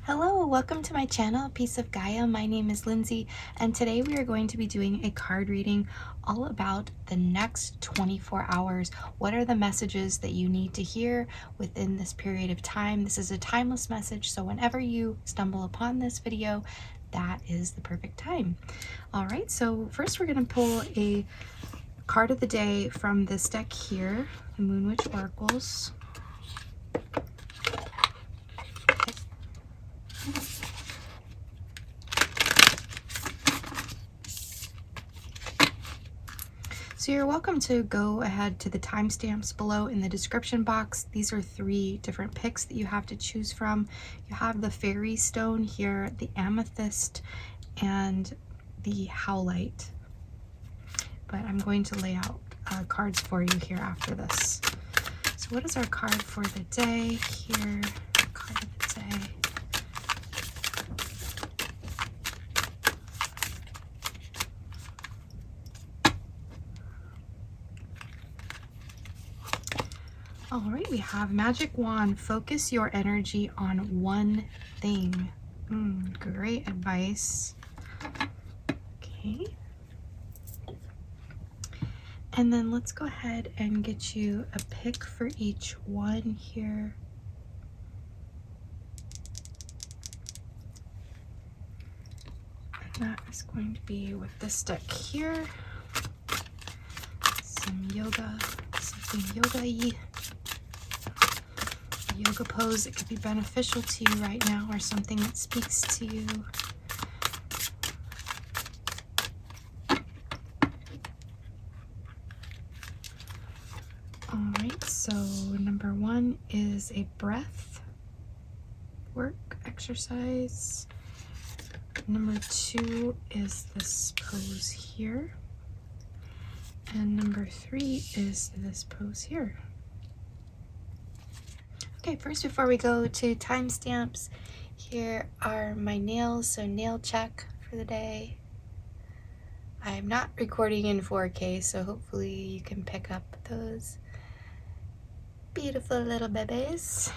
Hello, welcome to my channel, Piece of Gaia. My name is Lindsay, and today we are going to be doing a card reading all about the next 24 hours. What are the messages that you need to hear within this period of time? This is a timeless message, so whenever you stumble upon this video, that is the perfect time. All right, so first we're going to pull a card of the day from this deck here, the Moon Witch Oracles. So you're welcome to go ahead to the timestamps below in the description box. These are 3 different picks that you have to choose from. You have the fairy stone here, the amethyst, and the howlite. But I'm going to lay out cards for you here after this. So what is our card for the day here? Card of the day. All right, we have Magic Wand. Focus your energy on one thing. Great advice. Okay. And then let's go ahead and get you a pick for each one here. And that is going to be with this deck here. Some yoga, something yoga-y. Yoga pose that could be beneficial to you right now, or something that speaks to you. All right, so number 1 is a breath work exercise. Number 2 is this pose here. And number 3 is this pose here. Okay, first before we go to timestamps, here are my nails, so nail check for the day. I am not recording in 4K, so hopefully you can pick up those beautiful little babies.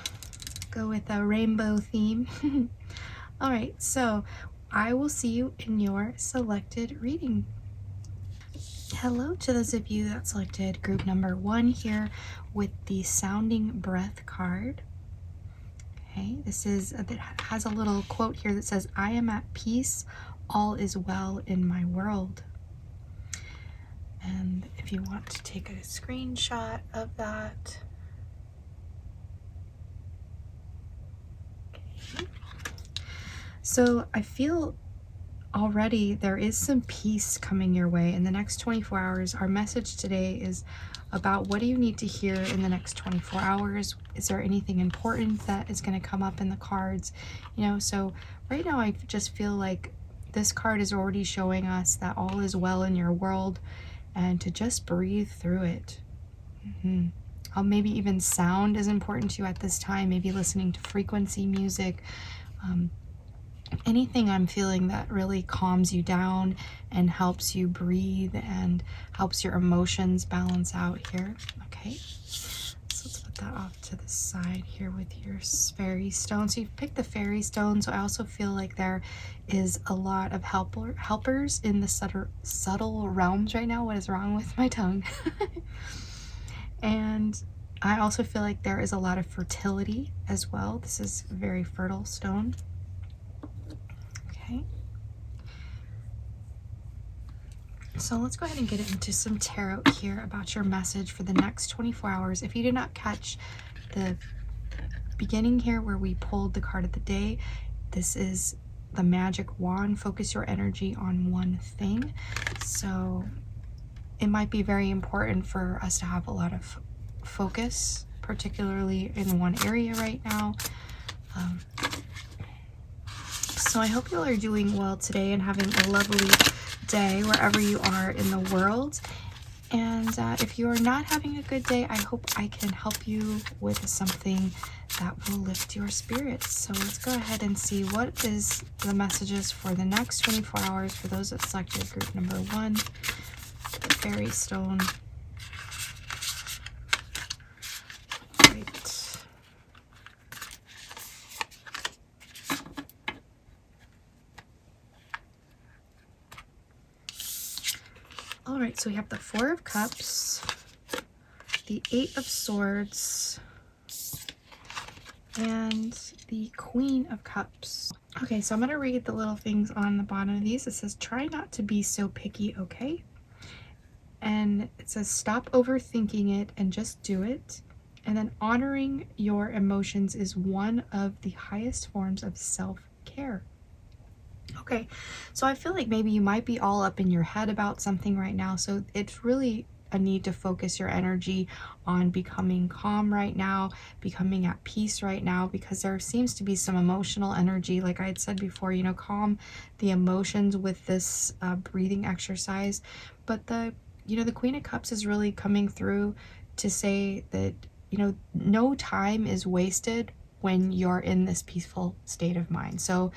Go with a rainbow theme. All right, so I will see you in your selected reading. Hello to those of you that selected group number 1 here with the sounding breath card. Okay, this is it has a little quote here that says, "I am at peace, all is well in my world." And if you want to take a screenshot of that. Okay. So I feel already there is some peace coming your way in the next 24 hours. Our message today is about what do you need to hear in the next 24 hours? Is there anything important that is going to come up in the cards? You know, so right now I just feel like this card is already showing us that all is well in your world and to just breathe through it. Maybe even sound is important to you at this time, maybe listening to frequency music. Anything I'm feeling that really calms you down and helps you breathe and helps your emotions balance out here. Okay, so let's put that off to the side here with your fairy stone. So you've picked the fairy stone, so I also feel like there is a lot of helpers in the subtle realms right now. What is wrong with my tongue? And I also feel like there is a lot of fertility as well. This is a very fertile stone. Okay, so let's go ahead and get into some tarot here about your message for the next 24 hours. If you did not catch the beginning here where we pulled the card of the day, this is the magic wand. Focus your energy on one thing. So it might be very important for us to have a lot of focus, particularly in one area right now. So I hope you all are doing well today and having a lovely day wherever you are in the world. And if you are not having a good day, I hope I can help you with something that will lift your spirits. So let's go ahead and see what is the messages for the next 24 hours for those that selected group number 1, the fairy stone. Right. All right, so we have the Four of Cups, the Eight of Swords, and the Queen of Cups. Okay, so I'm going to read the little things on the bottom of these. It says, try not to be so picky, okay? And it says, stop overthinking it and just do it. And then honoring your emotions is one of the highest forms of self-care. Okay, so I feel like maybe you might be all up in your head about something right now. So it's really a need to focus your energy on becoming calm right now, becoming at peace right now, because there seems to be some emotional energy. Like I had said before, you know, calm the emotions with this breathing exercise. But the Queen of Cups is really coming through to say that, you know, no time is wasted when you're in this peaceful state of mind. So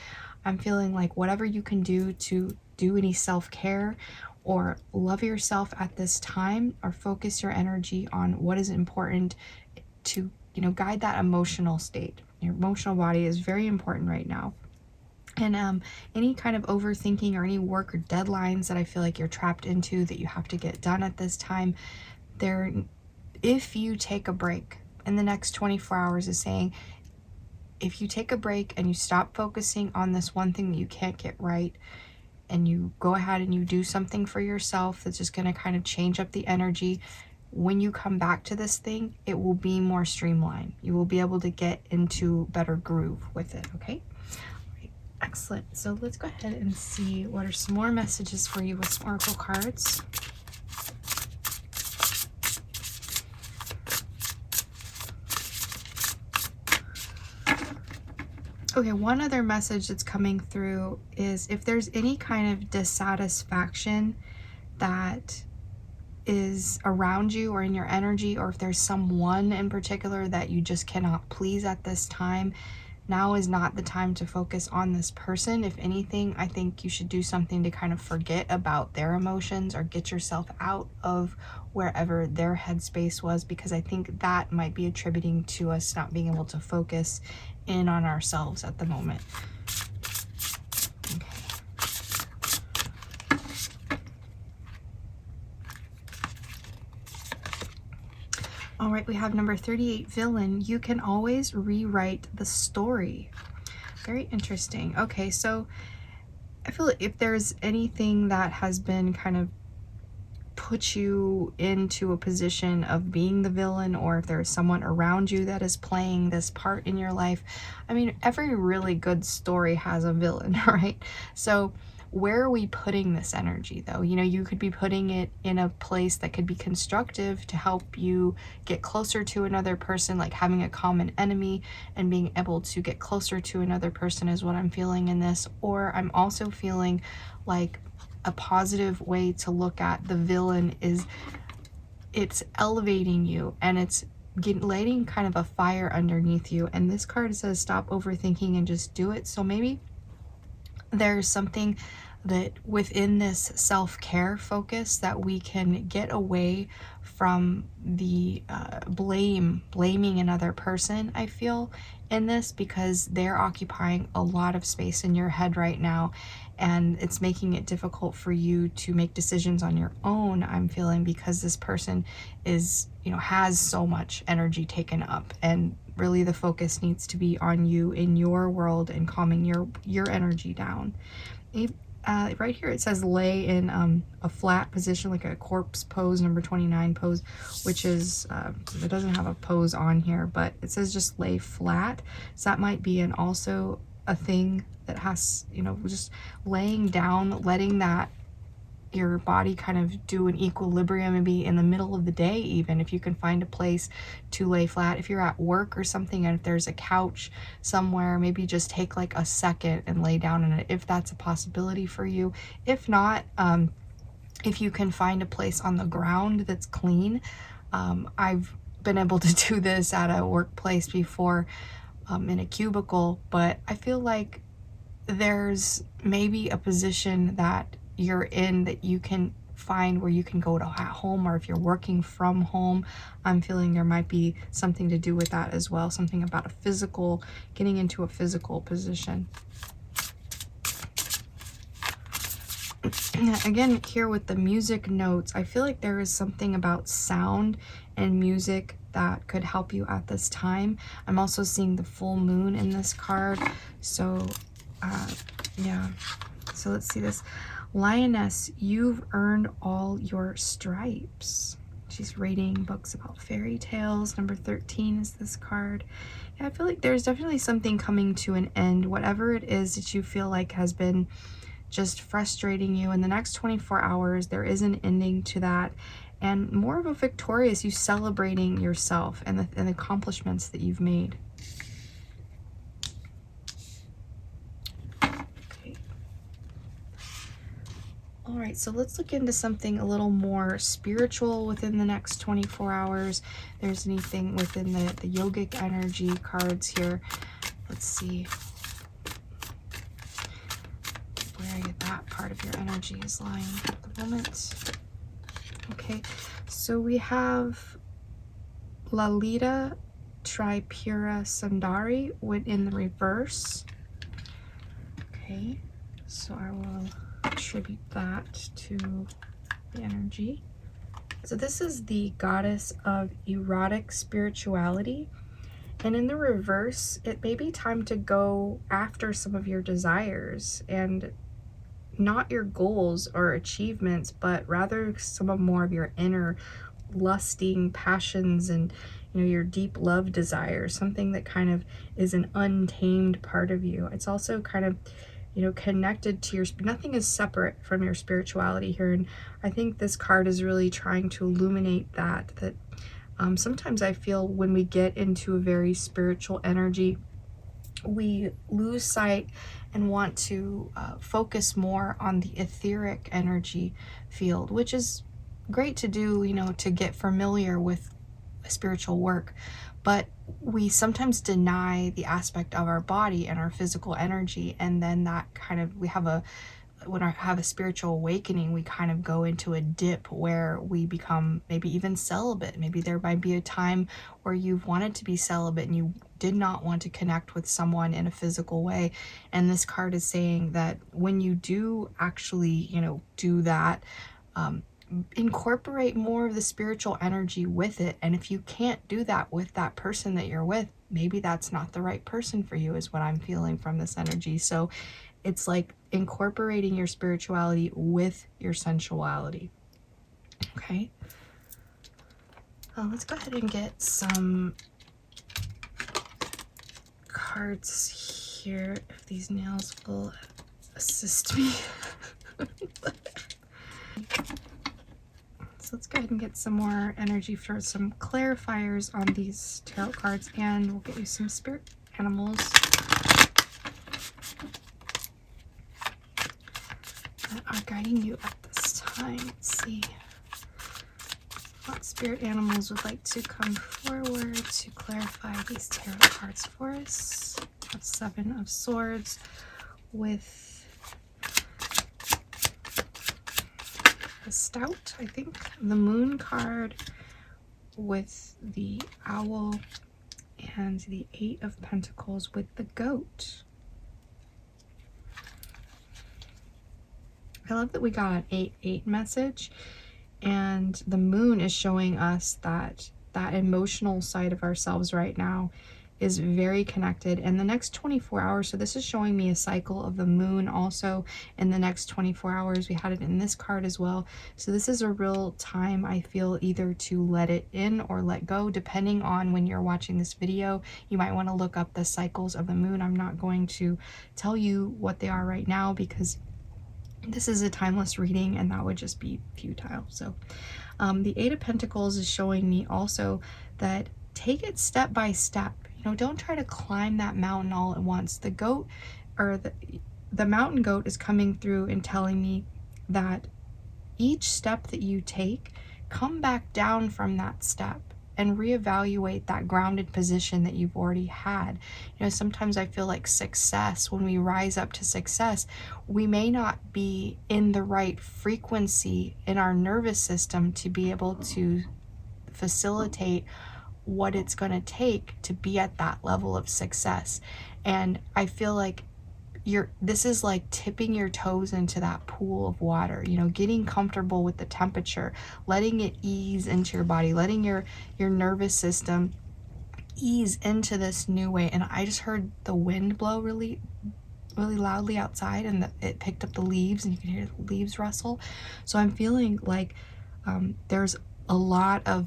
I'm feeling like whatever you can do to do any self-care or love yourself at this time, or focus your energy on what is important to, you know, guide that emotional state. Your emotional body is very important right now. And any kind of overthinking or any work or deadlines that I feel like you're trapped into that you have to get done at this time, if you take a break in the next 24 hours, is saying, if you take a break and you stop focusing on this one thing that you can't get right, and you go ahead and you do something for yourself that's just going to kind of change up the energy, when you come back to this thing, it will be more streamlined. You will be able to get into better groove with it, okay? Right. Excellent. So let's go ahead and see what are some more messages for you with some oracle cards. Okay, one other message that's coming through is if there's any kind of dissatisfaction that is around you or in your energy, or if there's someone in particular that you just cannot please at this time, now is not the time to focus on this person. If anything, I think you should do something to kind of forget about their emotions or get yourself out of wherever their headspace was, because I think that might be attributing to us not being able to focus in on ourselves at the moment. Okay. All right, we have number 38, villain. You can always rewrite the story. Very interesting. Okay, so I feel like if there's anything that has been kind of put you into a position of being the villain, or if there's someone around you that is playing this part in your life, I mean, every really good story has a villain, right? So where are we putting this energy though? You know, you could be putting it in a place that could be constructive to help you get closer to another person, like having a common enemy and being able to get closer to another person is what I'm feeling in this. Or I'm also feeling like a positive way to look at the villain is it's elevating you and it's lighting kind of a fire underneath you. And this card says stop overthinking and just do it. So maybe there's something that within this self-care focus that we can get away from the blaming another person, I feel, in this, because they're occupying a lot of space in your head right now, and it's making it difficult for you to make decisions on your own, I'm feeling, because this person is, you know, has so much energy taken up, and really the focus needs to be on you in your world and calming your energy down. Right here it says lay in a flat position, like a corpse pose, number 29 pose, which is it doesn't have a pose on here, but it says just lay flat. So that might be also a thing that has, you know, just laying down, letting that your body kind of do an equilibrium, and be in the middle of the day, even if you can find a place to lay flat. If you're at work or something, and if there's a couch somewhere, maybe just take like a second and lay down in it, if that's a possibility for you. If not, if you can find a place on the ground that's clean. I've been able to do this at a workplace before, in a cubicle, but I feel like there's maybe a position that you're in that you can find where you can go to at home, or if you're working from home, I'm feeling there might be something to do with that as well, something about a physical, getting into a physical position. Again, here with the music notes, I feel like there is something about sound and music that could help you at this time. I'm also seeing the full moon in this card. So, yeah. So let's see this. Lioness, you've earned all your stripes. She's reading books about fairy tales. Number 13 is this card. Yeah, I feel like there's definitely something coming to an end. Whatever it is that you feel like has been just frustrating you, in the next 24 hours, there is an ending to that. And more of a victorious, you celebrating yourself and the accomplishments that you've made. All right, so let's look into something a little more spiritual within the next 24 hours. There's anything within the yogic energy cards here. Let's see where that part of your energy is lying at the moment. Okay, so we have Lalita Tripura Sundari in the reverse. Okay, so I will attribute that to the energy. So this is the goddess of erotic spirituality, and in the reverse, it may be time to go after some of your desires and not your goals or achievements, but rather some of more of your inner lusting passions and, you know, your deep love desires, something that kind of is an untamed part of you. It's also kind of, you know, connected to your, nothing is separate from your spirituality here. And I think this card is really trying to illuminate that sometimes I feel when we get into a very spiritual energy, we lose sight and want to focus more on the etheric energy field, which is great to do, you know, to get familiar with spiritual work. But we sometimes deny the aspect of our body and our physical energy, and then that kind of, when I have a spiritual awakening, we kind of go into a dip where we become maybe even celibate. Maybe there might be a time where you've wanted to be celibate and you did not want to connect with someone in a physical way. And this card is saying that when you do actually, you know, do that, incorporate more of the spiritual energy with it. And if you can't do that with that person that you're with, maybe that's not the right person for you, is what I'm feeling from this energy. So it's like incorporating your spirituality with your sensuality. Okay. Let's go ahead and get some cards here, if these nails will assist me. So let's go ahead and get some more energy for some clarifiers on these tarot cards, and we'll get you some spirit animals that are guiding you at this time. Let's see what spirit animals would like to come forward to clarify these tarot cards for us. We have Seven of Swords with the Stout, I think, the Moon card with the Owl, and the Eight of Pentacles with the Goat. I love that we got an 8-8 message, and the Moon is showing us that that emotional side of ourselves right now is very connected. And the next 24 hours, so this is showing me a cycle of the Moon also in the next 24 hours. We had it in this card as well. So this is a real time, I feel, either to let it in or let go, depending on when you're watching this video. You might want to look up the cycles of the Moon. I'm not going to tell you what they are right now because this is a timeless reading and that would just be futile. So the Eight of Pentacles is showing me also that take it step by step. You know, don't try to climb that mountain all at once. The goat, or the mountain goat, is coming through and telling me that each step that you take, come back down from that step and reevaluate that grounded position that you've already had. You know, sometimes I feel like success, when we rise up to success, we may not be in the right frequency in our nervous system to be able to facilitate what it's going to take to be at that level of success. And I feel like this is like tipping your toes into that pool of water, you know, getting comfortable with the temperature, letting it ease into your body, letting your nervous system ease into this new way. And I just heard the wind blow really loudly outside, and it picked up the leaves, and you can hear the leaves rustle. So I'm feeling like there's a lot of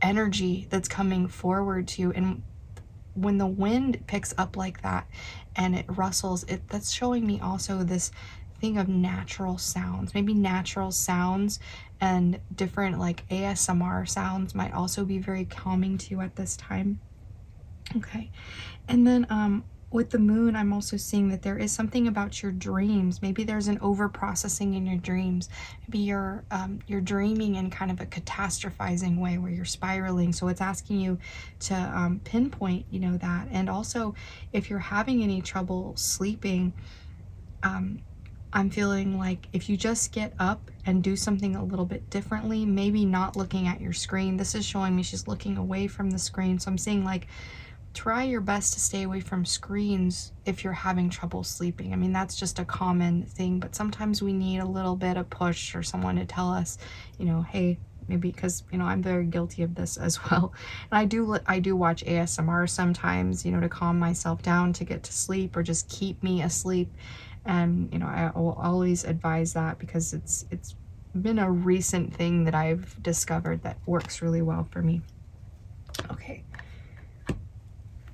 energy that's coming forward to you. And when the wind picks up like that and it rustles, that's showing me also this thing of natural sounds. Maybe natural sounds and different like ASMR sounds might also be very calming to you at this time. Okay. And then with the moon, I'm also seeing that there is something about your dreams. Maybe there's an over processing in your dreams. Maybe you're dreaming in kind of a catastrophizing way where you're spiraling. So it's asking you to pinpoint, you know, that. And also, if you're having any trouble sleeping, I'm feeling like if you just get up and do something a little bit differently, maybe not looking at your screen. This is showing me she's looking away from the screen. So I'm seeing like, try your best to stay away from screens if you're having trouble sleeping. I mean, that's just a common thing, but sometimes we need a little bit of push or someone to tell us, you know, hey, maybe, because, you know, I'm very guilty of this as well. And I do watch ASMR sometimes, you know, to calm myself down, to get to sleep, or just keep me asleep. And, you know, I will always advise that because it's been a recent thing that I've discovered that works really well for me. Okay.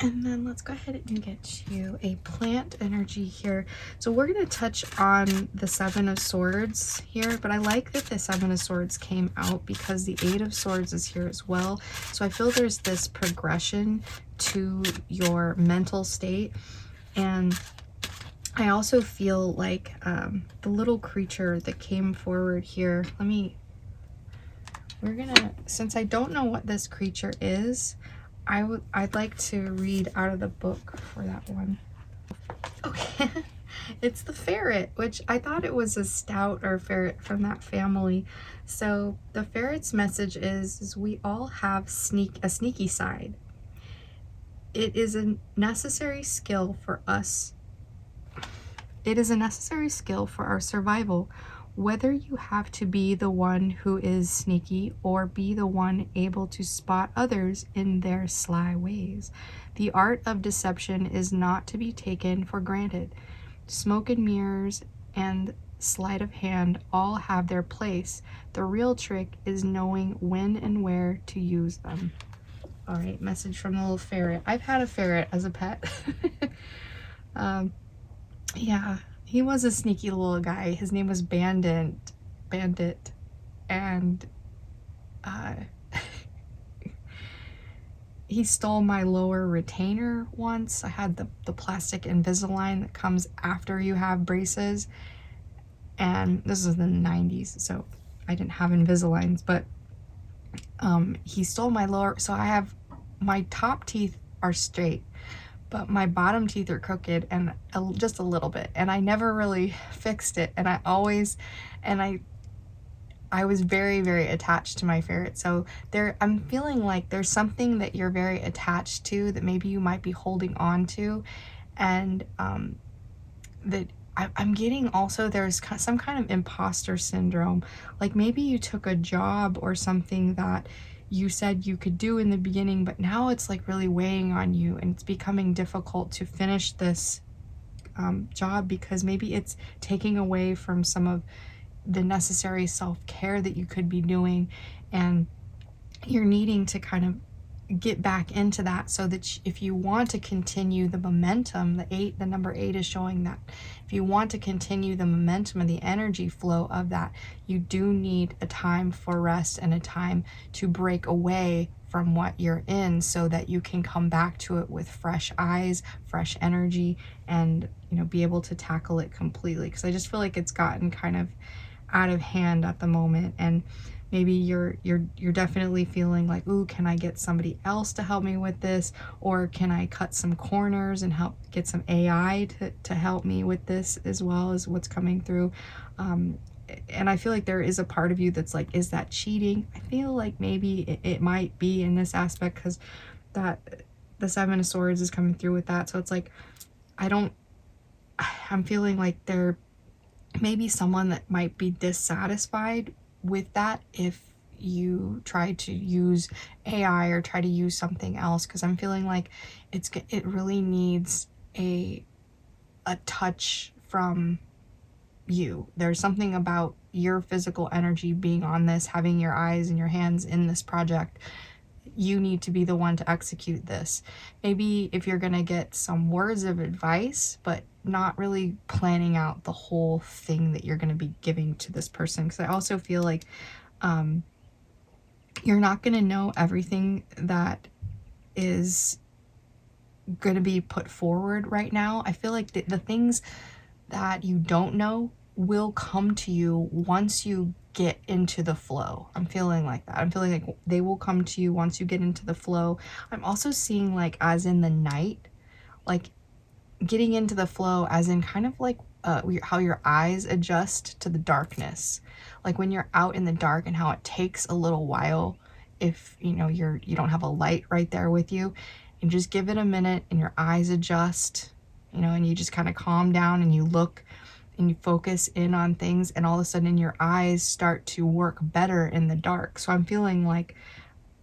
And then let's go ahead and get you a plant energy here. So we're going to touch on the Seven of Swords here, but I like that the Seven of Swords came out because the Eight of Swords is here as well. So I feel there's this progression to your mental state. And I also feel like the little creature that came forward here, since I don't know what this creature is, I'd like to read out of the book for that one. Okay, it's the ferret, which I thought it was a stoat or ferret from that family. So the ferret's message is we all have a sneaky side. It is a necessary skill for us. It is a necessary skill for our survival. Whether you have to be the one who is sneaky or be the one able to spot others in their sly ways, the art of deception is not to be taken for granted. Smoke and mirrors and sleight of hand all have their place. The real trick is knowing when and where to use them. All right, message from the little ferret. I've had a ferret as a pet. Yeah. He was a sneaky little guy. His name was Bandit, and he stole my lower retainer once. I had the plastic Invisalign that comes after you have braces, and this was in the 90s, so I didn't have Invisaligns, but he stole my lower, so my top teeth are straight, but my bottom teeth are crooked and just a little bit, and I never really fixed it. And I was very, very attached to my ferret. So I'm feeling like there's something that you're very attached to that maybe you might be holding on to, and that I'm getting also there's some kind of imposter syndrome. Like maybe you took a job or something that you said you could do in the beginning, but now it's like really weighing on you, and it's becoming difficult to finish this job because maybe it's taking away from some of the necessary self-care that you could be doing, and you're needing to kind of get back into that so that if you want to continue the momentum, the number 8 is showing that if you want to continue the momentum and the energy flow of that, you do need a time for rest and a time to break away from what you're in so that you can come back to it with fresh eyes, fresh energy, and, you know, be able to tackle it completely. Because I just feel like it's gotten kind of out of hand at the moment, and maybe you're definitely feeling like, ooh, can I get somebody else to help me with this? Or can I cut some corners and help get some AI to help me with this as well as what's coming through? And I feel like there is a part of you that's like, is that cheating? I feel like maybe it might be in this aspect because that the Seven of Swords is coming through with that. So it's like, I'm feeling like there may be someone that might be dissatisfied with that if you try to use AI or try to use something else, because I'm feeling like it really needs a touch from you. There's something about your physical energy being on this, having your eyes and your hands in this project. You need to be the one to execute this. Maybe if you're gonna get some words of advice, but not really planning out the whole thing that you're gonna be giving to this person. Because I also feel like you're not gonna know everything that is gonna be put forward right now. I feel like the things that you don't know will come to you once you get into the flow. I'm feeling like that. I'm feeling like they will come to you once you get into the flow. I'm also seeing like as in the night, like getting into the flow as in kind of like how your eyes adjust to the darkness. Like when you're out in the dark and how it takes a little while if you know you don't have a light right there with you, and just give it a minute and your eyes adjust, you know, and you just kind of calm down and you look and you focus in on things, and all of a sudden your eyes start to work better in the dark. So I'm feeling like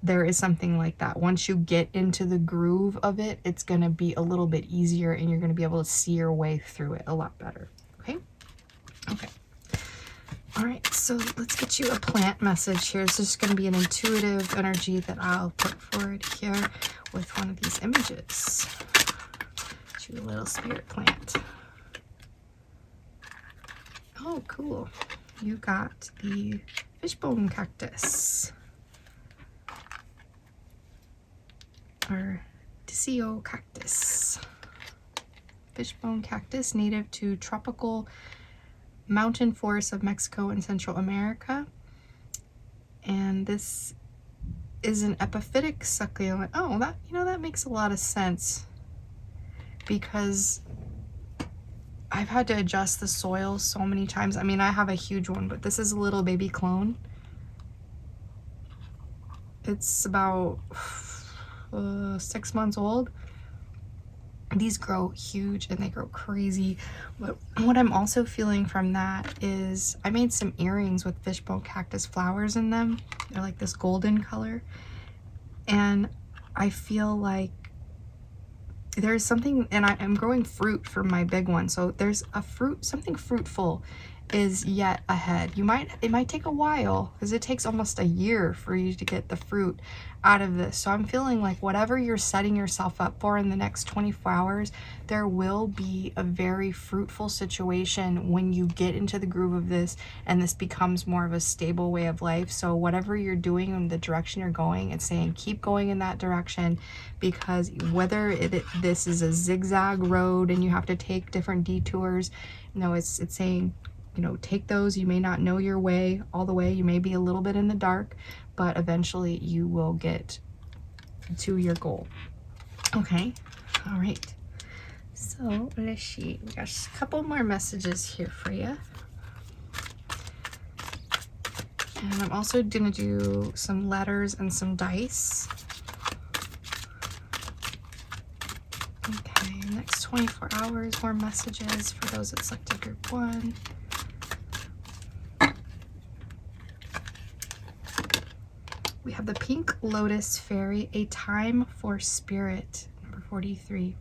there is something like that. Once you get into the groove of it, it's going to be a little bit easier and you're going to be able to see your way through it a lot better. Okay? Okay. All right, so let's get you a plant message here. It's just going to be an intuitive energy that I'll put forward here with one of these images. Get you a little spirit plant. Oh, cool. You got the fishbone cactus. Or Dicio cactus. Fishbone cactus, native to tropical mountain forests of Mexico and Central America. And this is an epiphytic succulent. Oh, that makes a lot of sense, because I've had to adjust the soil so many times. I mean, I have a huge one, but this is a little baby clone. It's about 6 months old. These grow huge and they grow crazy. But what I'm also feeling from that is I made some earrings with fishbone cactus flowers in them. They're like this golden color. And I feel like there's something, and I'm growing fruit for my big one. So there's a fruit, something fruitful is yet ahead. It might take a while, because it takes almost a year for you to get the fruit out of this. So I'm feeling like whatever you're setting yourself up for in the next 24 hours, there will be a very fruitful situation when you get into the groove of this and this becomes more of a stable way of life. So whatever you're doing and the direction you're going, it's saying keep going in that direction, because whether this is a zigzag road and you have to take different detours, it's saying, take those. You may not know your way all the way. You may be a little bit in the dark, but eventually you will get to your goal. Okay. All right. So let's see. We got a couple more messages here for you. And I'm also going to do some letters and some dice. Okay. Next 24 hours, more messages for those that selected group 1. We have the Pink Lotus Fairy, A Time for Spirit, number 43.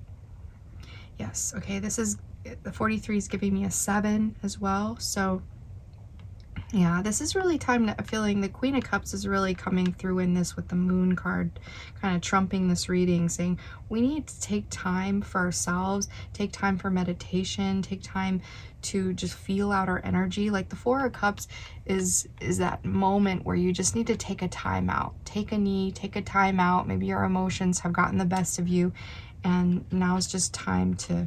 Yes, okay, the 43 is giving me a 7 as well. So, yeah, this is really time feeling the Queen of Cups is really coming through in this with the Moon card, kind of trumping this reading, saying we need to take time for ourselves, take time for meditation, take time to just feel out our energy. Like the Four of Cups is that moment where you just need to take a time out, take a knee, take a time out. Maybe your emotions have gotten the best of you, and now is just time to,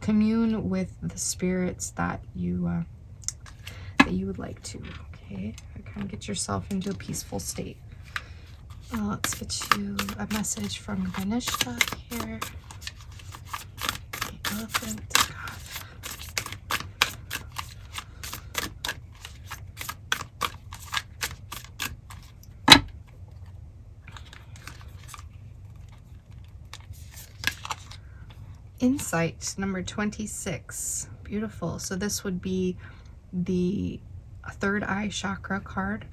commune with the spirits that you would like to. Okay, kind of get yourself into a peaceful state. Let's get you a message from Ganesha here. The elephant. Insight number 26. Beautiful. So this would be the third eye chakra card.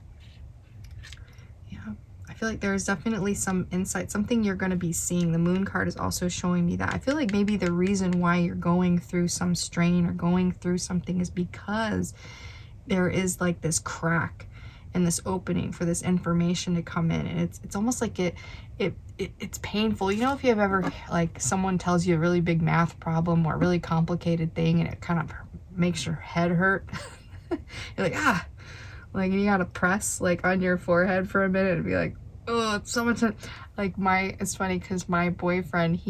Yeah, I feel like there's definitely some insight, something you're going to be seeing. The moon card is also showing me that. I feel like maybe the reason why you're going through some strain or going through something is because there is like this crack and this opening for this information to come in, and it's almost like it's painful. You know, if you have ever, like, someone tells you a really big math problem or a really complicated thing and it kind of makes your head hurt. You're like, like, you gotta press like on your forehead for a minute and be like, oh, it's so much. Like, it's funny because my boyfriend,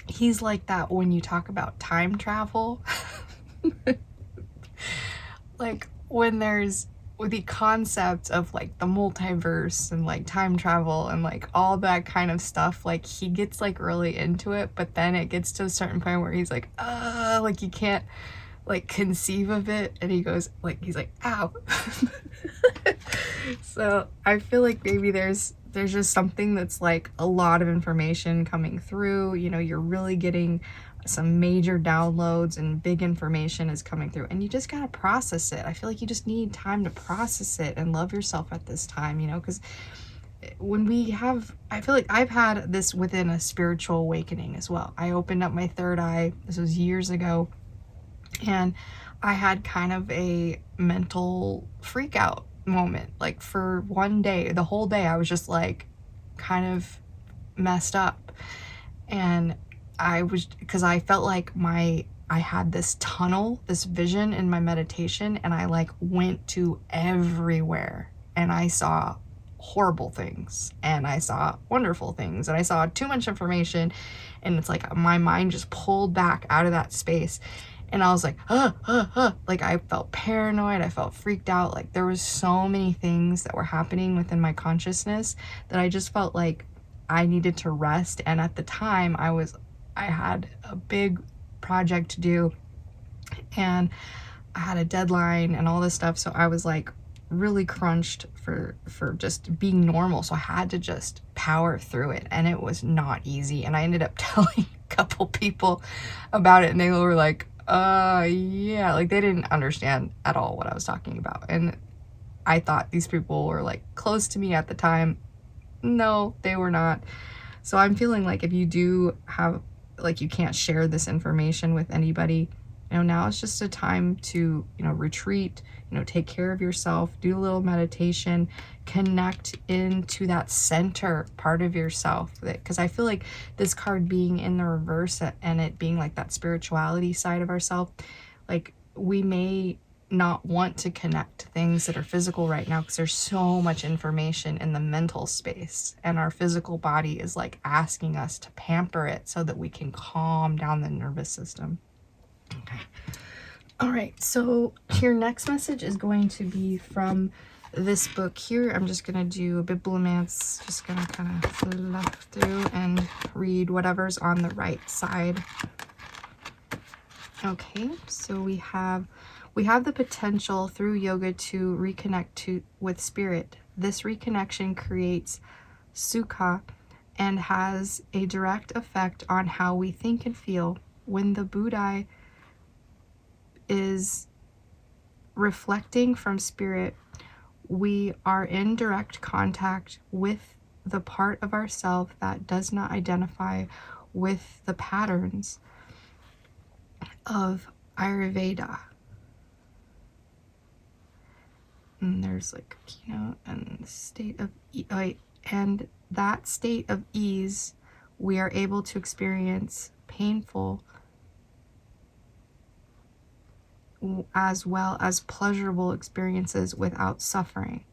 he's like that when you talk about time travel. Like, when there's the concept of like the multiverse and like time travel and like all that kind of stuff, like he gets like really into it, but then it gets to a certain point where he's like, like you can't like conceive of it, and he goes like, he's like, ow. So I feel like maybe there's just something that's like a lot of information coming through, you know, you're really getting some major downloads and big information is coming through, and you just got to process it. I feel like you just need time to process it and love yourself at this time, you know, because when I feel like I've had this within a spiritual awakening as well. I opened up my third eye, this was years ago, and I had kind of a mental freak out moment. Like, for one day, the whole day, I was just like kind of messed up, and because I felt like I had this tunnel, this vision in my meditation, and I like went to everywhere, and I saw horrible things and I saw wonderful things and I saw too much information, and it's like my mind just pulled back out of that space, and I was like, like I felt paranoid, I felt freaked out, like there was so many things that were happening within my consciousness that I just felt like I needed to rest. And at the time I had a big project to do and I had a deadline and all this stuff, so I was like really crunched for just being normal, so I had to just power through it, and it was not easy. And I ended up telling a couple people about it, and they were like, yeah, like they didn't understand at all what I was talking about, and I thought these people were like close to me at the time. No, they were not. So I'm feeling like if you do have, like, you can't share this information with anybody, you know, now it's just a time to, you know, retreat, you know, take care of yourself, do a little meditation, connect into that center part of yourself. Because I feel like this card being in the reverse and it being like that spirituality side of ourselves, like we may not want to connect to things that are physical right now because there's so much information in the mental space, and our physical body is like asking us to pamper it so that we can calm down the nervous system. Okay. All right, so your next message is going to be from this book here. I'm just going to do a bibliomance, just going to kind of flip through and read whatever's on the right side. Okay, so we have the potential through yoga to reconnect with spirit. This reconnection creates sukha and has a direct effect on how we think and feel. When the Buddha is reflecting from spirit, we are in direct contact with the part of ourselves that does not identify with the patterns of Ayurveda. And there's like a keynote and state of and that state of ease, we are able to experience painful as well as pleasurable experiences without suffering.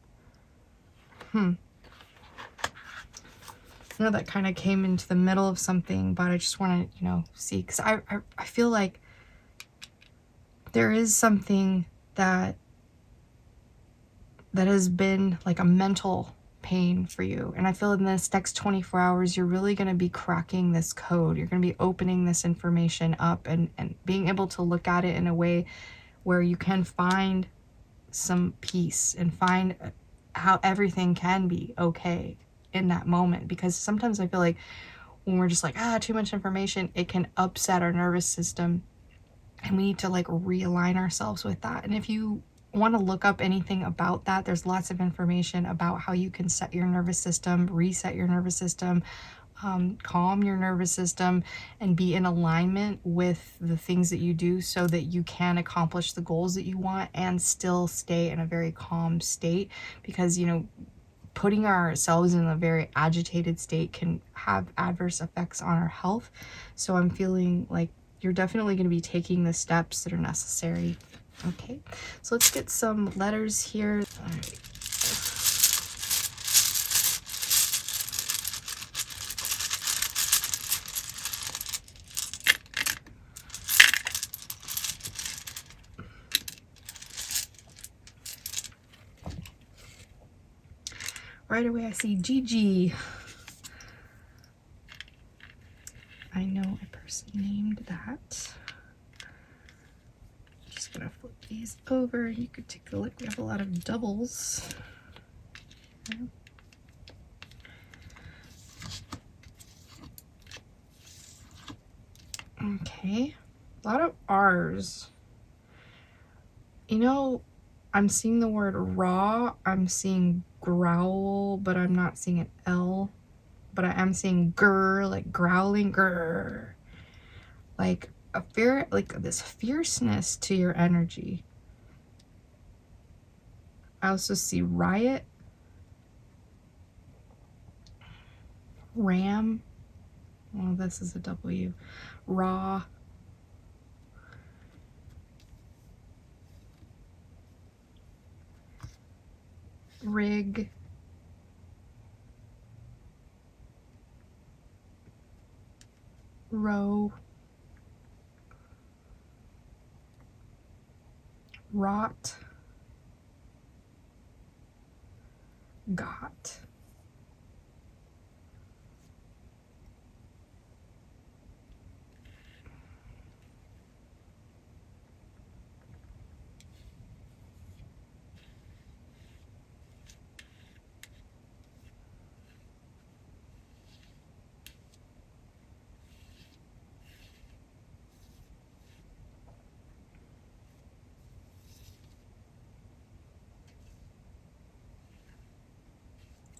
I know that kind of came into the middle of something, but I just want to, you know, see, because I feel like there is something that has been like a mental pain for you, and I feel in this next 24 hours you're really going to be cracking this code. You're going to be opening this information up and being able to look at it in a way where you can find some peace and find how everything can be okay in that moment. Because sometimes I feel like when we're just like, too much information, it can upset our nervous system. And we need to like realign ourselves with that. And if you want to look up anything about that, there's lots of information about how you can set your nervous system, reset your nervous system, calm your nervous system, and be in alignment with the things that you do so that you can accomplish the goals that you want and still stay in a very calm state. Because, you know, putting ourselves in a very agitated state can have adverse effects on our health. So I'm feeling like you're definitely going to be taking the steps that are necessary. Okay, so let's get some letters here. All right. Right away I see Gigi. I know a person named that. Just gonna flip these over. You could take a look. We have a lot of doubles. Okay, a lot of R's. You know, I'm seeing the word raw, I'm seeing growl, but I'm not seeing an L. But I am seeing grr, like growling, grr. Like a fear, like this fierceness to your energy. I also see riot, ram. Well, this is a W. Raw. Rig. Row. Rot. Got.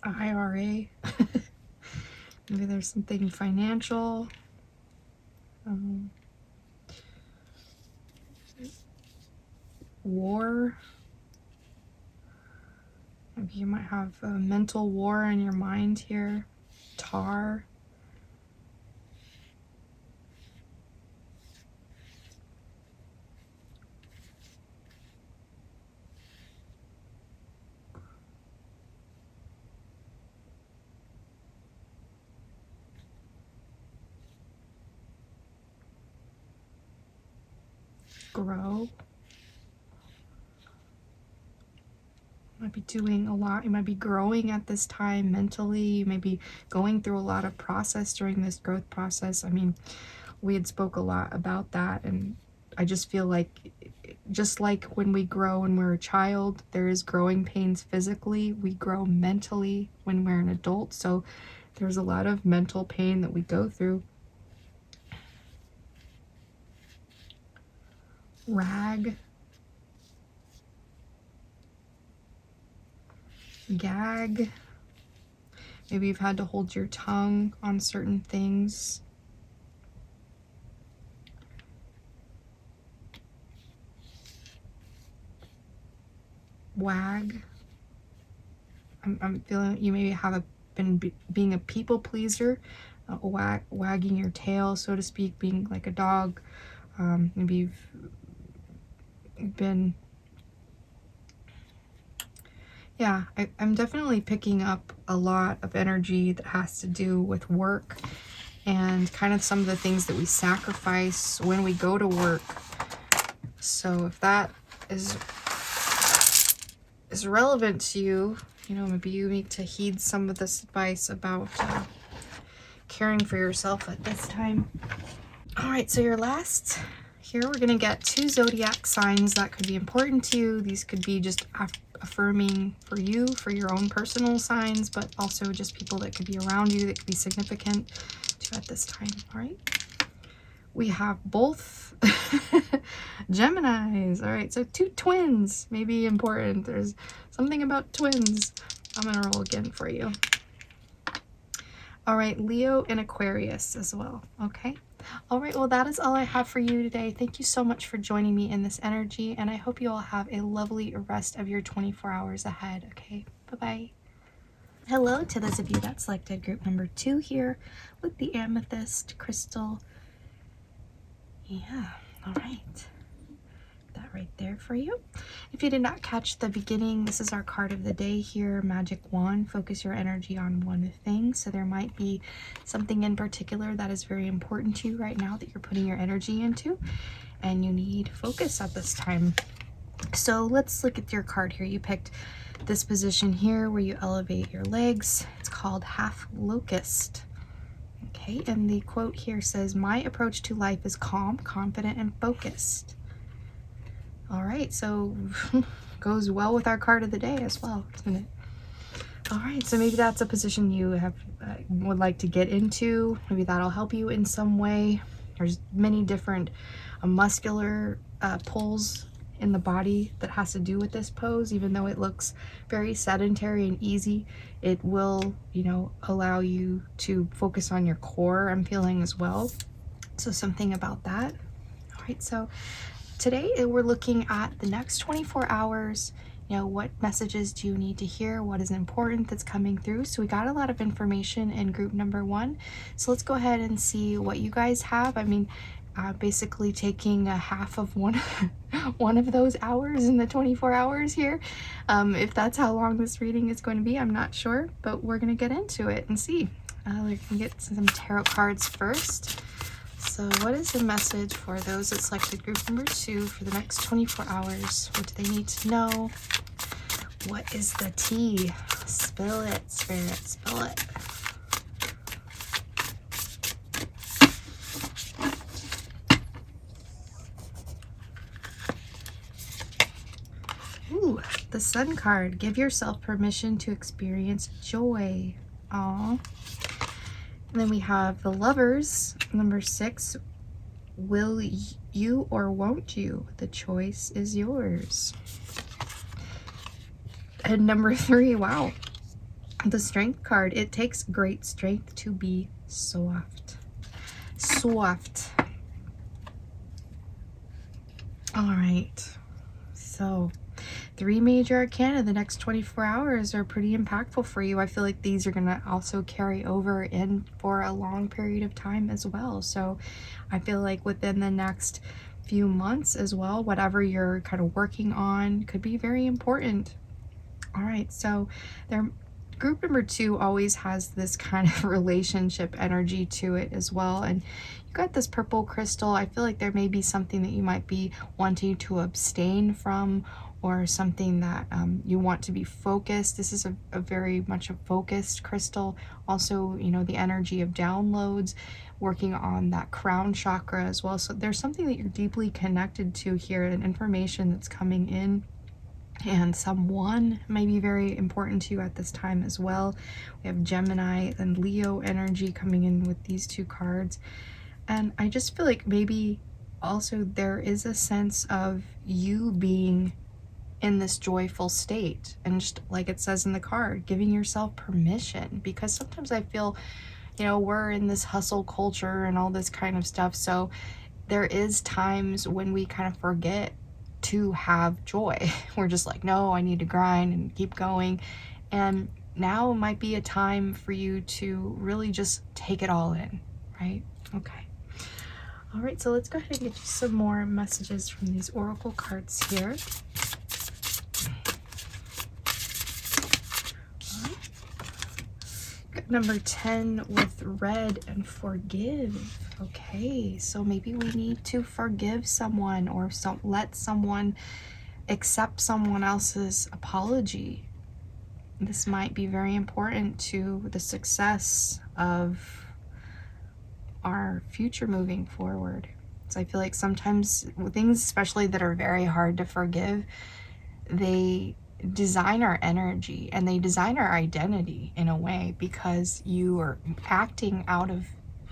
IRA. Maybe there's something financial. War. Maybe you might have a mental war in your mind here. Tar. Grow. Might be doing a lot. You might be growing at this time mentally. You may be going through a lot of process during this growth process. I mean, we had spoke a lot about that, and I just feel like just like when we grow when we're a child, there is growing pains physically. We grow mentally when we're an adult. So there's a lot of mental pain that we go through. Rag. Gag. Maybe you've had to hold your tongue on certain things. Wag. I'm feeling you maybe have been being a people pleaser, wagging your tail, so to speak, being like a dog. Maybe you've been, yeah, I'm definitely picking up a lot of energy that has to do with work and kind of some of the things that we sacrifice when we go to work. So if that is relevant to you, you know, maybe you need to heed some of this advice about caring for yourself at this time. All right, so your last, here we're gonna get 2 zodiac signs that could be important to you. These could be just affirming for you, for your own personal signs, but also just people that could be around you that could be significant to at this time. All right. We have both Geminis. All right, so 2 twins may be important. There's something about twins. I'm gonna roll again for you. All right, Leo and Aquarius as well. Okay. All right, well, that is all I have for you today. Thank you so much for joining me in this energy, and I hope you all have a lovely rest of your 24 hours ahead. Okay, bye-bye. Hello to those of you that selected group number 2 here with the Amethyst crystal. Yeah, all right. That right there for you. If you did not catch the beginning, this is our card of the day here, Magic Wand. Focus your energy on one thing. So there might be something in particular that is very important to you right now that you're putting your energy into, and you need focus at this time. So let's look at your card here. You picked this position here where you elevate your legs. It's called Half Locust. Okay, and the quote here says, "My approach to life is calm, confident, and focused." All right, so goes well with our card of the day as well, doesn't it? All right, so maybe that's a position you have would like to get into. Maybe that'll help you in some way. There's many different muscular pulls in the body that has to do with this pose. Even though it looks very sedentary and easy, it will, you know, allow you to focus on your core, I'm feeling as well. So something about that. All right, so today we're looking at the next 24 hours. You know, what messages do you need to hear? What is important that's coming through? So we got a lot of information in group number 1. So let's go ahead and see what you guys have. I mean, basically taking a half of one of those hours in the 24 hours here. If that's how long this reading is going to be, I'm not sure, but we're going to get into it and see. We can get some tarot cards first. So what is the message for those that selected group number 2 for the next 24 hours? What do they need to know? What is the tea? Spill it, Spirit, spill it. Ooh, the Sun card. Give yourself permission to experience joy. Aww. And then we have the Lovers, number 6. Will you or won't you? The choice is yours. And number 3, wow. The Strength card. It takes great strength to be soft. Soft. All right. So 3 major arcana the next 24 hours are pretty impactful for you. I feel like these are going to also carry over in for a long period of time as well. So I feel like within the next few months as well, whatever you're kind of working on could be very important. All right, so group number 2 always has this kind of relationship energy to it as well. And you got this purple crystal. I feel like there may be something that you might be wanting to abstain from, or something that you want to be focused. This is a very much a focused crystal. Also, you know, the energy of downloads, working on that crown chakra as well. So there's something that you're deeply connected to here, and information that's coming in, and someone may be very important to you at this time as well. We have Gemini and Leo energy coming in with these 2 cards. And I just feel like maybe also there is a sense of you being in this joyful state, and just like it says in the card, giving yourself permission, because sometimes I feel, you know, we're in this hustle culture and all this kind of stuff. So there is times when we kind of forget to have joy. We're just like, no, I need to grind and keep going. And now might be a time for you to really just take it all in, right? Okay. All right, so let's go ahead and get you some more messages from these oracle cards here. Number 10 with red and forgive. Okay, so maybe we need to forgive someone, or let someone accept someone else's apology. This might be very important to the success of our future moving forward. So I feel like sometimes things, especially that are very hard to forgive, they design our energy and they design our identity in a way, because you are acting out of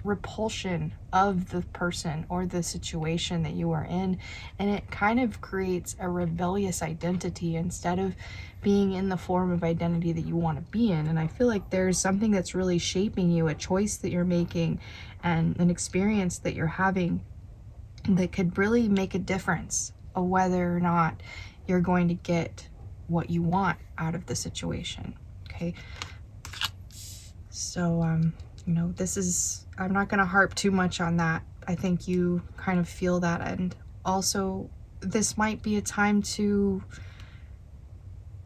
repulsion of the person or the situation that you are in, and it kind of creates a rebellious identity instead of being in the form of identity that you want to be in. And I feel like there's something that's really shaping you, a choice that you're making and an experience that you're having that could really make a difference of whether or not you're going to get what you want out of the situation. Okay, so you know, this is, I'm not going to harp too much on that. I think you kind of feel that. And also, this might be a time to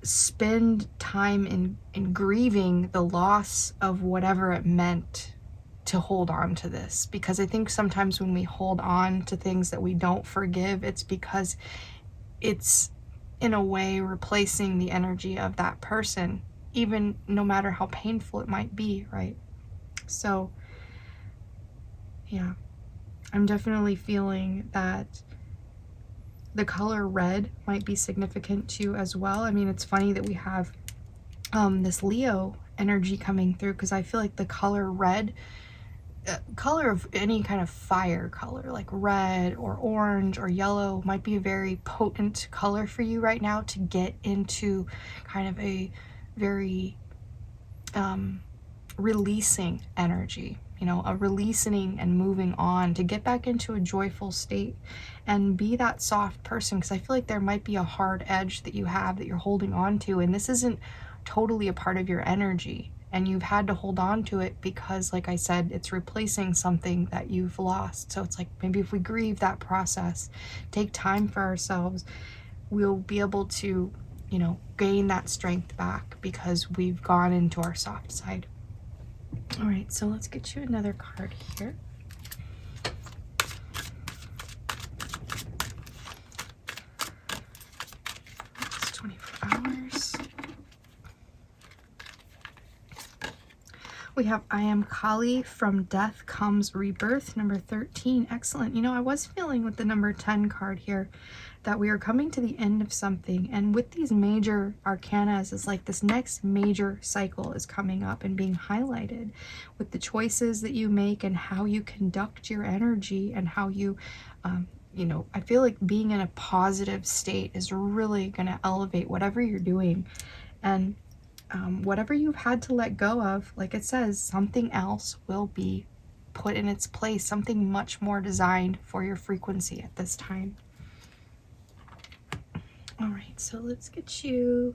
spend time in grieving the loss of whatever it meant to hold on to this. Because I think sometimes when we hold on to things that we don't forgive, it's because it's in a way replacing the energy of that person, even no matter how painful it might be, right? So yeah, I'm definitely feeling that the color red might be significant to you as well. I mean, it's funny that we have this Leo energy coming through, because I feel like the color red, color of any kind of fire color, like red or orange or yellow, might be a very potent color for you right now to get into kind of a very releasing energy, you know, a releasing and moving on, to get back into a joyful state and be that soft person. Because I feel like there might be a hard edge that you have that you're holding on to, and this isn't totally a part of your energy, and you've had to hold on to it because, like I said, it's replacing something that you've lost. So it's like, maybe if we grieve that process, take time for ourselves, we'll be able to, you know, gain that strength back because we've gone into our soft side. All right, so let's get you another card here. It's 24 hours. We have I am Kali, from death comes rebirth, number 13. Excellent. You know, I was feeling with the number 10 card here that we are coming to the end of something, and with these major arcanas, it's like this next major cycle is coming up and being highlighted with the choices that you make and how you conduct your energy and how you you know, I feel like being in a positive state is really going to elevate whatever you're doing. And whatever you've had to let go of, like it says, something else will be put in its place, something much more designed for your frequency at this time. All right, so let's get you,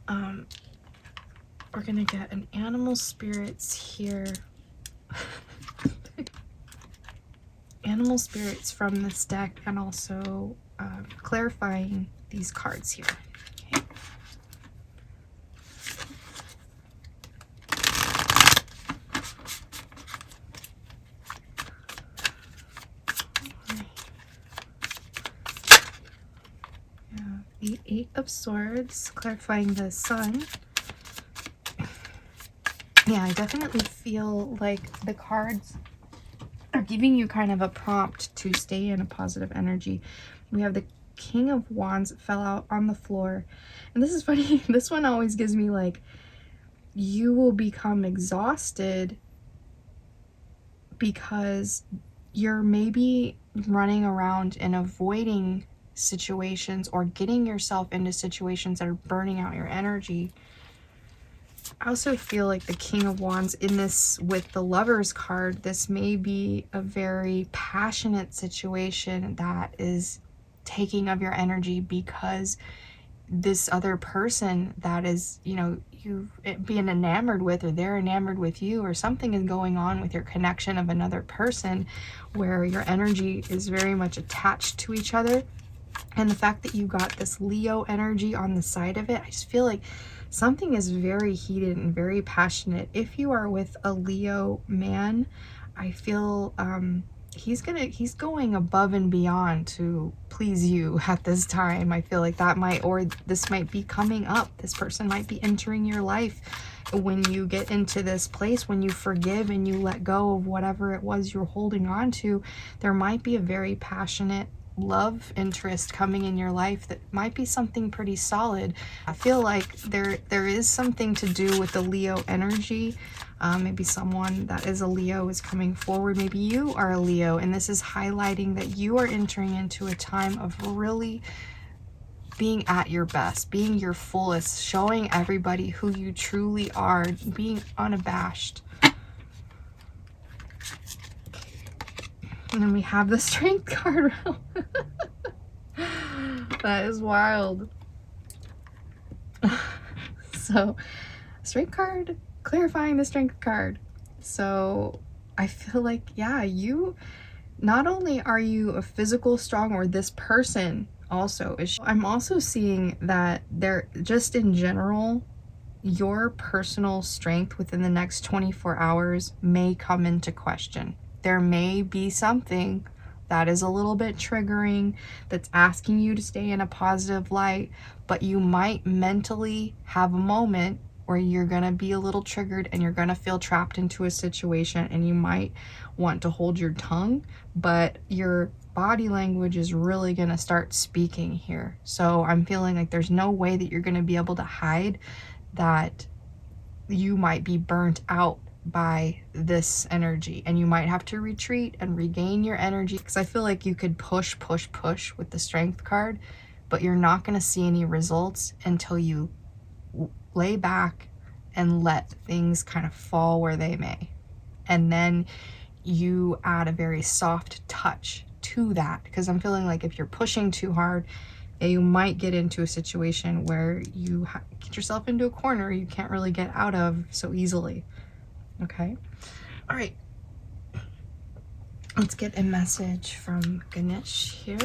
we're gonna get an animal spirits here. Animal spirits from this deck, and also clarifying these cards here. Okay. The Eight of Swords, clarifying the Sun. Yeah, I definitely feel like the cards are giving you kind of a prompt to stay in a positive energy. We have the King of Wands fell out on the floor. And this is funny. This one always gives me like, you will become exhausted because you're maybe running around and avoiding situations or getting yourself into situations that are burning out your energy. I also feel like the King of Wands in this with the Lovers card, this may be a very passionate situation that is taking of your energy because this other person that is, you know, you being enamored with, or they're enamored with you, or something is going on with your connection of another person where your energy is very much attached to each other. And the fact that you got this Leo energy on the side of it, I just feel like something is very heated and very passionate. If you are with a Leo man, I feel he's going above and beyond to please you at this time. I feel like that might, or this might be coming up. This person might be entering your life when you get into this place, when you forgive and you let go of whatever it was you're holding on to. There might be a very passionate love interest coming in your life that might be something pretty solid. I feel like there is something to do with the Leo energy Maybe someone that is a Leo is coming forward. Maybe you are a Leo, and this is highlighting that you are entering into a time of really being at your best, being your fullest, showing everybody who you truly are, being unabashed. And then we have the Strength card. That is wild. So, Strength card, clarifying the Strength card. So, I feel like, yeah, you, not only are you a physical strong, or this person also is, I'm also seeing that they're just in general, your personal strength within the next 24 hours may come into question. There may be something that is a little bit triggering, that's asking you to stay in a positive light, but you might mentally have a moment where you're gonna be a little triggered and you're gonna feel trapped into a situation, and you might want to hold your tongue, but your body language is really gonna start speaking here. So I'm feeling like there's no way that you're gonna be able to hide that you might be burnt out by this energy, and you might have to retreat and regain your energy, because I feel like you could push with the Strength card, but you're not going to see any results until you lay back and let things kind of fall where they may, and then you add a very soft touch to that, because I'm feeling like if you're pushing too hard, you might get into a situation where you get yourself into a corner you can't really get out of so easily. Okay, all right, let's get a message from Ganesh here.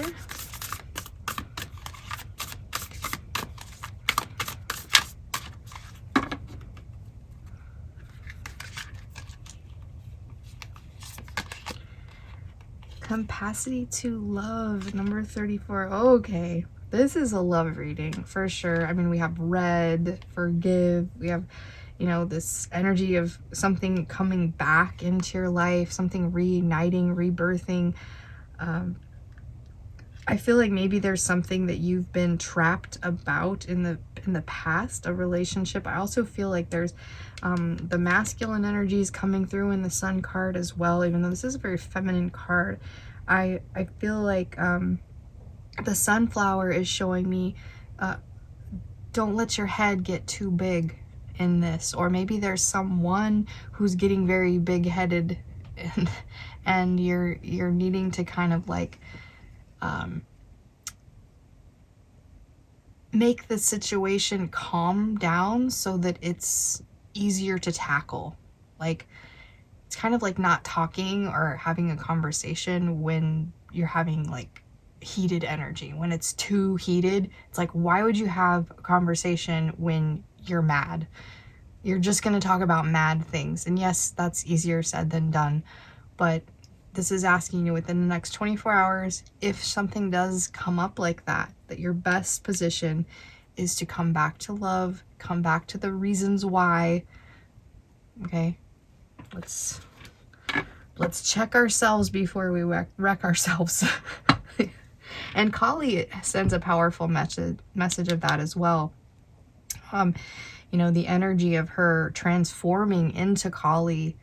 Capacity to love, number 34. Okay, this is a love reading for sure. I mean, we have red, forgive, we have, you know, this energy of something coming back into your life, something reigniting, rebirthing. I feel like maybe there's something that you've been trapped about in the past, a relationship. I also feel like there's the masculine energies coming through in the Sun card as well, even though this is a very feminine card. I feel like the sunflower is showing me don't let your head get too big in this, or maybe there's someone who's getting very big-headed, and you're needing to kind of like make the situation calm down so that it's easier to tackle. Like, it's kind of like not talking or having a conversation when you're having like heated energy. When it's too heated, it's like, why would you have a conversation when you're mad? You're just going to talk about mad things. And yes, that's easier said than done, but this is asking you within the next 24 hours, if something does come up like that, that your best position is to come back to love, come back to the reasons why. Okay, let's check ourselves before we wreck ourselves. And Kali sends a powerful message of that as well. You know, the energy of her transforming into Kali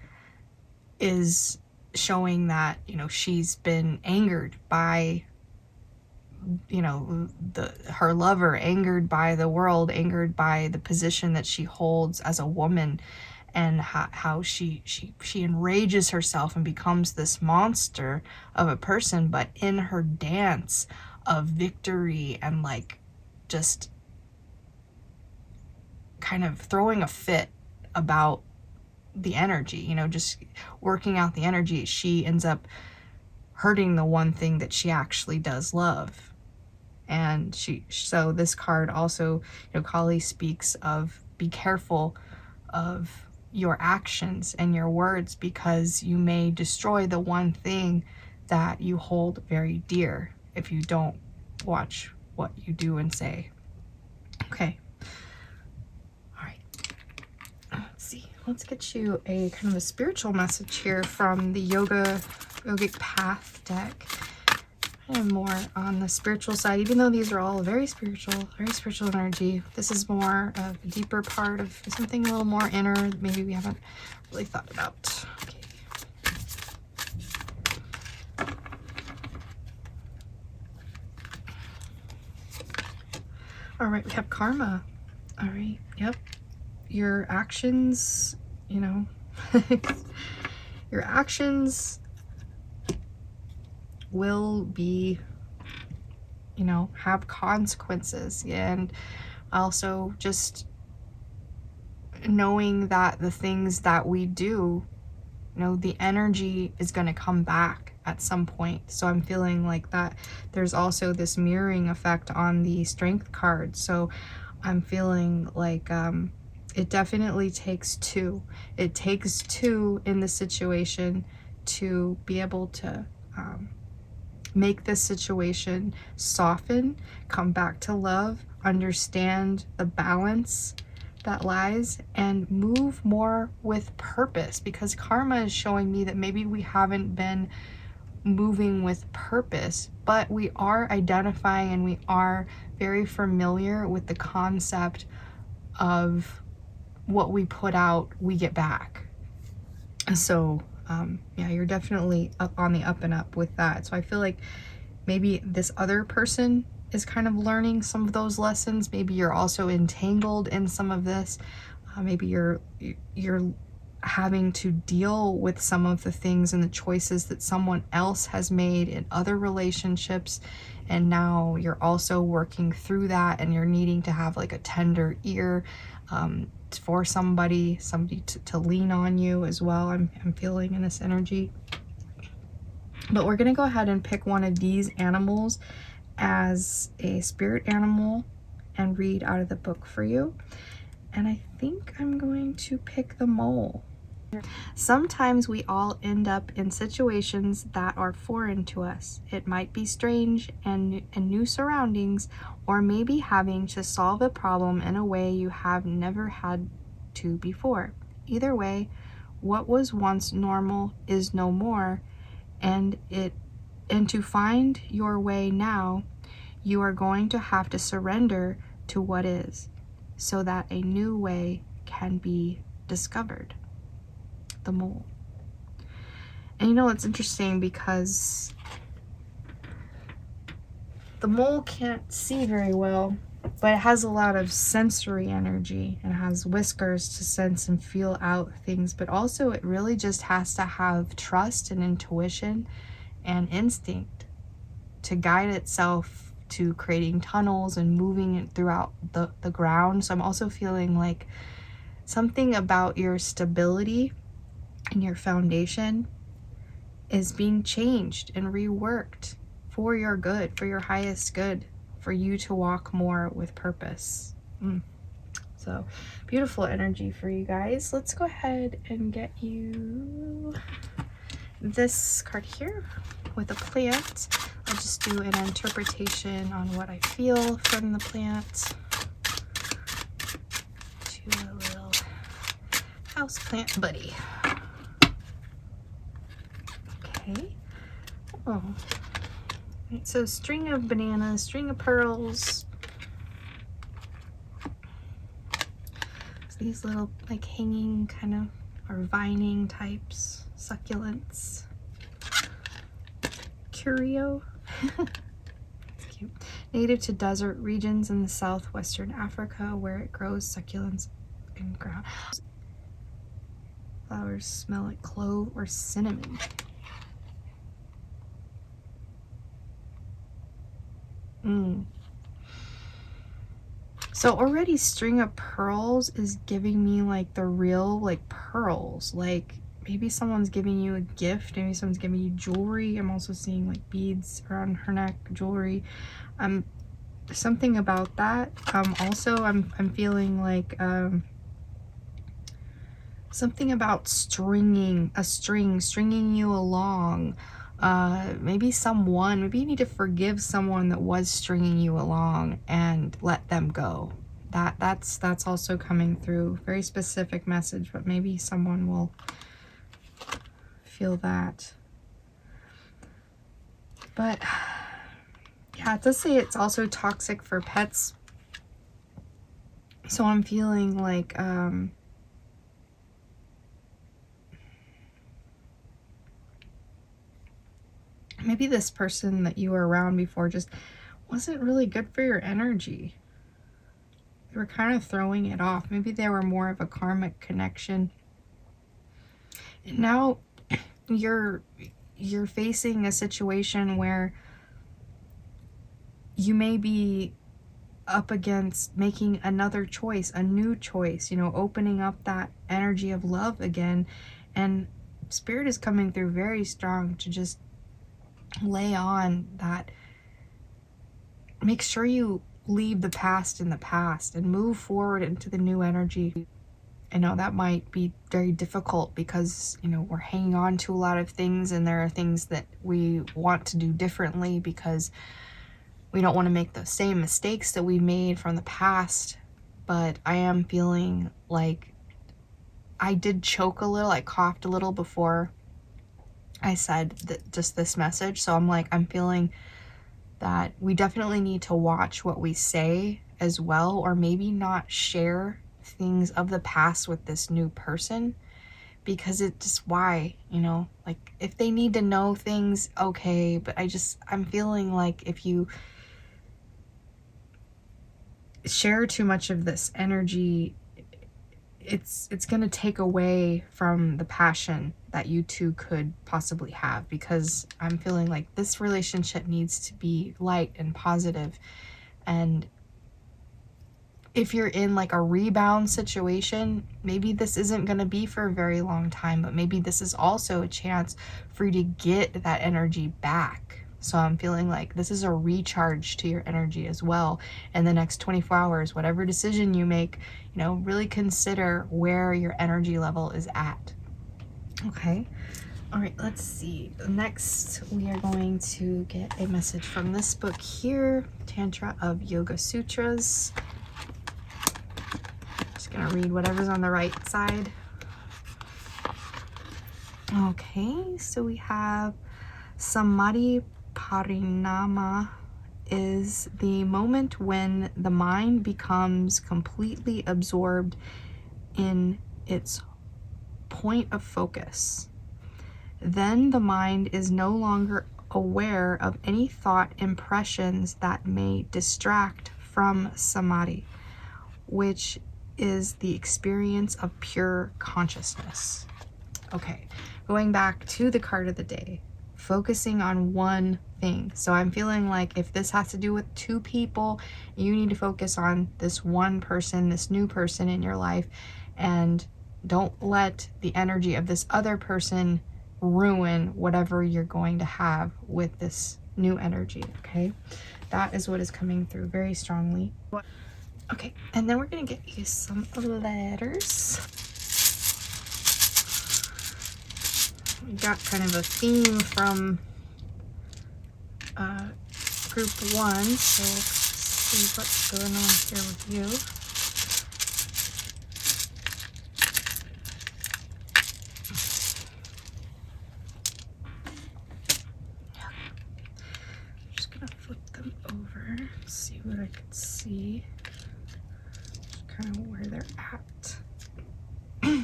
is showing that, you know, she's been angered by, you know, her lover, angered by the world, angered by the position that she holds as a woman, and how she enrages herself and becomes this monster of a person, but in her dance of victory and like just kind of throwing a fit about the energy, you know, just working out the energy, she ends up hurting the one thing that she actually does love. And so this card also, you know, Kali speaks of, be careful of your actions and your words, because you may destroy the one thing that you hold very dear if you don't watch what you do and say. Okay. All right. Let's see. Let's get you a kind of a spiritual message here from the Yogic Path deck. and more on the spiritual side, even though these are all very spiritual energy. This is more of a deeper part of something a little more inner, maybe we haven't really thought about. Okay. All right, we have karma. All right, yep. Your actions, you know, your actions will be, you know, have consequences. And also just knowing that the things that we do, you know, the energy is going to come back at some point. So I'm feeling like that there's also this mirroring effect on the strength card. So I'm feeling like it definitely takes two. It takes two in the situation to be able to make this situation soften, come back to love, understand the balance that lies, and move more with purpose. Because karma is showing me that maybe we haven't been moving with purpose, but we are identifying and we are very familiar with the concept of what we put out, we get back. So yeah, you're definitely up on the up and up with that. So I feel like maybe this other person is kind of learning some of those lessons. Maybe you're also entangled in some of this. Maybe you're having to deal with some of the things and the choices that someone else has made in other relationships, and now you're also working through that, and you're needing to have like a tender ear for somebody to lean on you as well. I'm feeling in this energy. But we're gonna go ahead and pick one of these animals as a spirit animal and read out of the book for you. And I think I'm going to pick the mole. Sometimes we all end up in situations that are foreign to us. It might be strange and new surroundings, or maybe having to solve a problem in a way you have never had to before. Either way, what was once normal is no more, and to find your way now, you are going to have to surrender to what is, so that a new way can be discovered. The mole. And you know, it's interesting because the mole can't see very well, but it has a lot of sensory energy and has whiskers to sense and feel out things, but also it really just has to have trust and intuition and instinct to guide itself to creating tunnels and moving it throughout the ground. So I'm also feeling like something about your stability and your foundation is being changed and reworked for your good, for your highest good, for you to walk more with purpose. So beautiful energy for you guys. Let's go ahead and get you this card here with a plant. I'll just do an interpretation on what I feel from the plant. To a little house plant buddy. Okay. Oh. Right, so string of bananas, string of pearls. So these little like hanging kind of or vining types, succulents. Curio. It's cute. Native to desert regions in the southwestern Africa, where it grows succulents in ground. Flowers smell like clove or cinnamon. So already string of pearls is giving me like the real like pearls. Like maybe someone's giving you a gift, maybe someone's giving you jewelry. I'm also seeing like beads around her neck, jewelry. Something about that. Also I'm feeling like something about stringing you along. Maybe you need to forgive someone that was stringing you along and let them go. That's also coming through. Very specific message, but maybe someone will feel that. But Yeah, it does say it's also toxic for pets. So I'm feeling like maybe this person that you were around before just wasn't really good for your energy. You were kind of throwing it off. Maybe they were more of a karmic connection. And now you're facing a situation where you may be up against making another choice, a new choice, you know, opening up that energy of love again. And Spirit is coming through very strong to just lay on that. Make sure you leave the past in the past and move forward into the new energy. I know that might be very difficult because, you know, we're hanging on to a lot of things, and there are things that we want to do differently because we don't want to make the same mistakes that we made from the past. But I am feeling like I did choke a little, I coughed a little before I said just this message. So I'm feeling that we definitely need to watch what we say as well, or maybe not share things of the past with this new person, because it's just, why, you know, like if they need to know things, okay, but I'm feeling like if you share too much of this energy, it's going to take away from the passion that you two could possibly have, because I'm feeling like this relationship needs to be light and positive. And if you're in like a rebound situation, maybe this isn't going to be for a very long time, but maybe this is also a chance for you to get that energy back. So I'm feeling like this is a recharge to your energy as well. In the next 24 hours, whatever decision you make, you know, really consider where your energy level is at. Okay. All right, let's see. Next, we are going to get a message from this book here, Tantra of Yoga Sutras. Just gonna read whatever's on the right side. Okay, so we have Samadhi Parinama is the moment when the mind becomes completely absorbed in its point of focus. Then the mind is no longer aware of any thought impressions that may distract from samadhi, which is the experience of pure consciousness. Okay, going back to the card of the day, focusing on one thing. So I'm feeling like if this has to do with two people, you need to focus on this one person, this new person in your life, and don't let the energy of this other person ruin whatever you're going to have with this new energy. Okay, that is what is coming through very strongly. Okay, and then we're gonna get you some letters. We got kind of a theme from group 1, so let's see what's going on here with you. I'm just gonna flip them over, see what I could see, just kind of where they're at.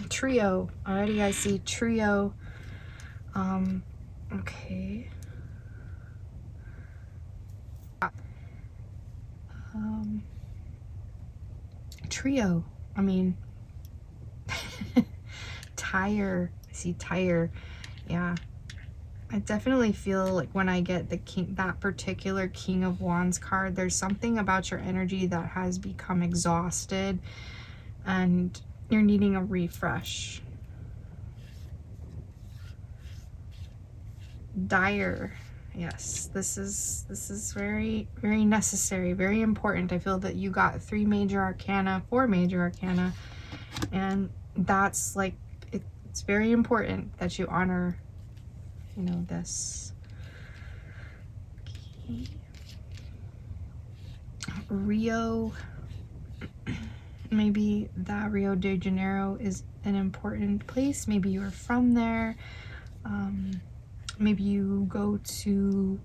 Trio, already I see trio. Okay. Trio, I mean, tire, I see tire. Yeah, I definitely feel like when I get the king, that particular King of Wands card, there's something about your energy that has become exhausted and you're needing a refresh. Dire, yes, this is very, very necessary, very important. I feel that you got 3 major arcana, 4 major arcana, and that's like, it's very important that you honor, you know, this. Okay. Rio, maybe that Rio de Janeiro is an important place. Maybe you're from there. Maybe you go to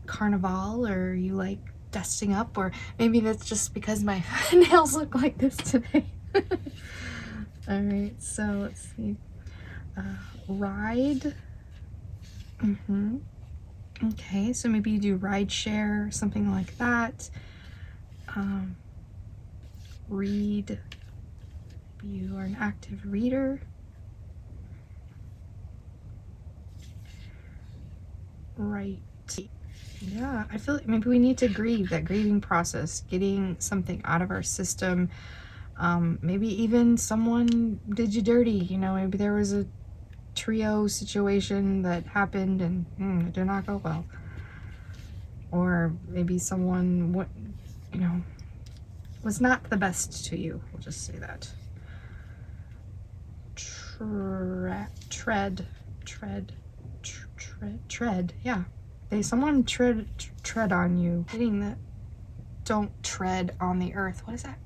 carnival, or you like dusting up, or maybe that's just because my nails look like this today. All right, so let's see. Ride. Okay, so maybe you do ride share, something like that. Read. Maybe you are an active reader. Right. Yeah, I feel like maybe we need to grieve, that grieving process, getting something out of our system. Maybe even someone did you dirty, you know, maybe there was a trio situation that happened and it did not go well. Or maybe someone, was not the best to you. We'll just say that. Tread. Yeah. Someone tread on you. Hitting the, don't tread on the earth. What is that?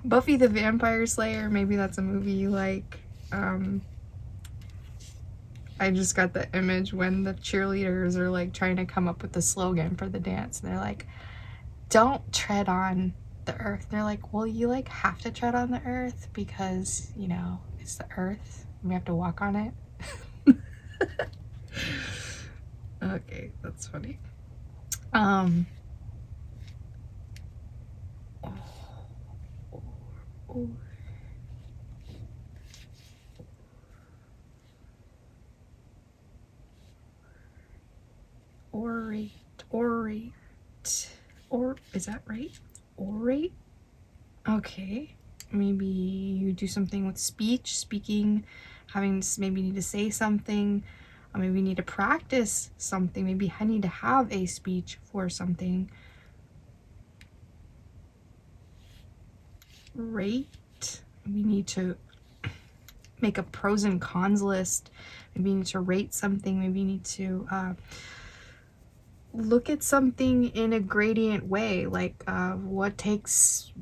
Buffy the Vampire Slayer. Maybe that's a movie you like. I just got the image when the cheerleaders are like trying to come up with the slogan for the dance, and they're like, don't tread on the earth. And they're like, well, you like have to tread on the earth because, you know, it's the earth and we have to walk on it. Okay, that's funny. Is that right? Orate? Okay, maybe you do something with speaking, maybe need to say something, maybe need to practice something, maybe I need to have a speech for something. Rate, we need to make a pros and cons list, maybe you need to rate something, maybe you need to look at something in a gradient way, like what takes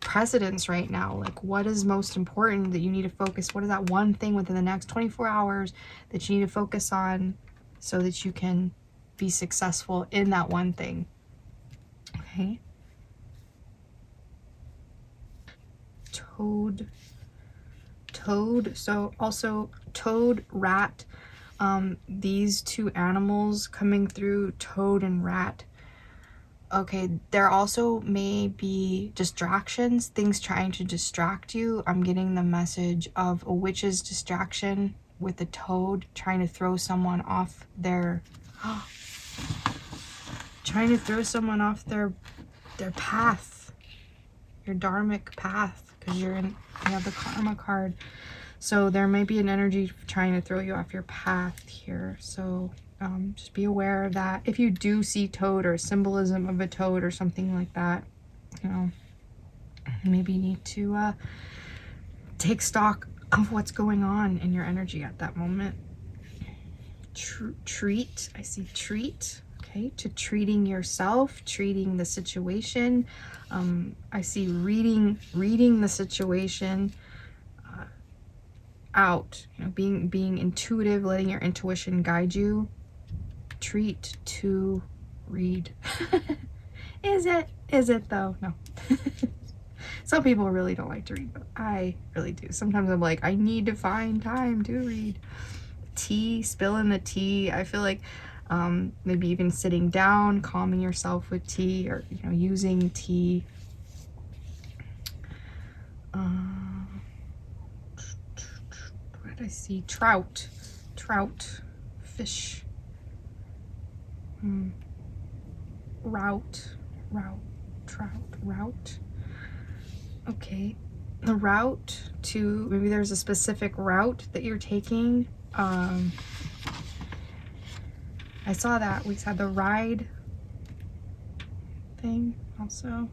precedence right now, like what is most important that you need to focus, what is that one thing within the next 24 hours that you need to focus on so that you can be successful in that one thing. Okay. Toad, so also toad, rat, these two animals coming through, toad and rat. Okay, there also may be distractions, things trying to distract you. I'm getting the message of a witch's distraction with a toad trying to throw someone off their path, your dharmic path, because you have the karma card. So there may be an energy trying to throw you off your path here. So just be aware of that. If you do see toad or symbolism of a toad or something like that, you know, maybe you need to take stock of what's going on in your energy at that moment. Treat, I see treat. Okay, to treating yourself, treating the situation. I see reading the situation out, you know, being intuitive, letting your intuition guide you. Treat to read. Is it though? No. Some people really don't like to read, but I really do. Sometimes I'm like, I need to find time to read. Tea, spilling the tea. I feel like maybe even sitting down, calming yourself with tea, or, you know, using tea. What did I see? Trout, fish. Route. Okay, the route to, maybe there's a specific route that you're taking. I saw that we had the ride thing also.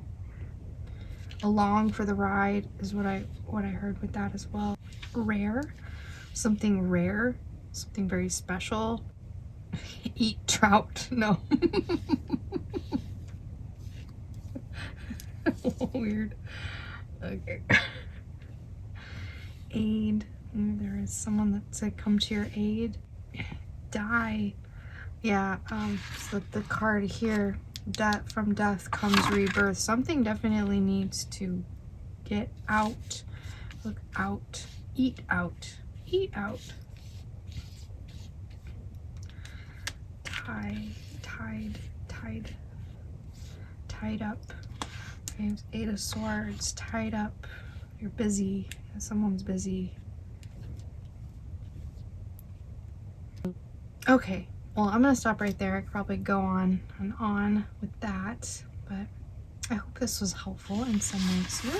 Along for the ride is what I heard with that as well. Rare, something very special. Eat trout. No. Weird. Okay. Aid. There is someone that said come to your aid. die. Yeah, so the card here, death, from death comes rebirth. Something definitely needs to get out. Look out. Eat out. Eat out. Tied up. Okay, 8 of Swords, tied up. You're busy. Someone's busy. Okay, well, I'm gonna stop right there. I could probably go on and on with that, but I hope this was helpful in some ways here.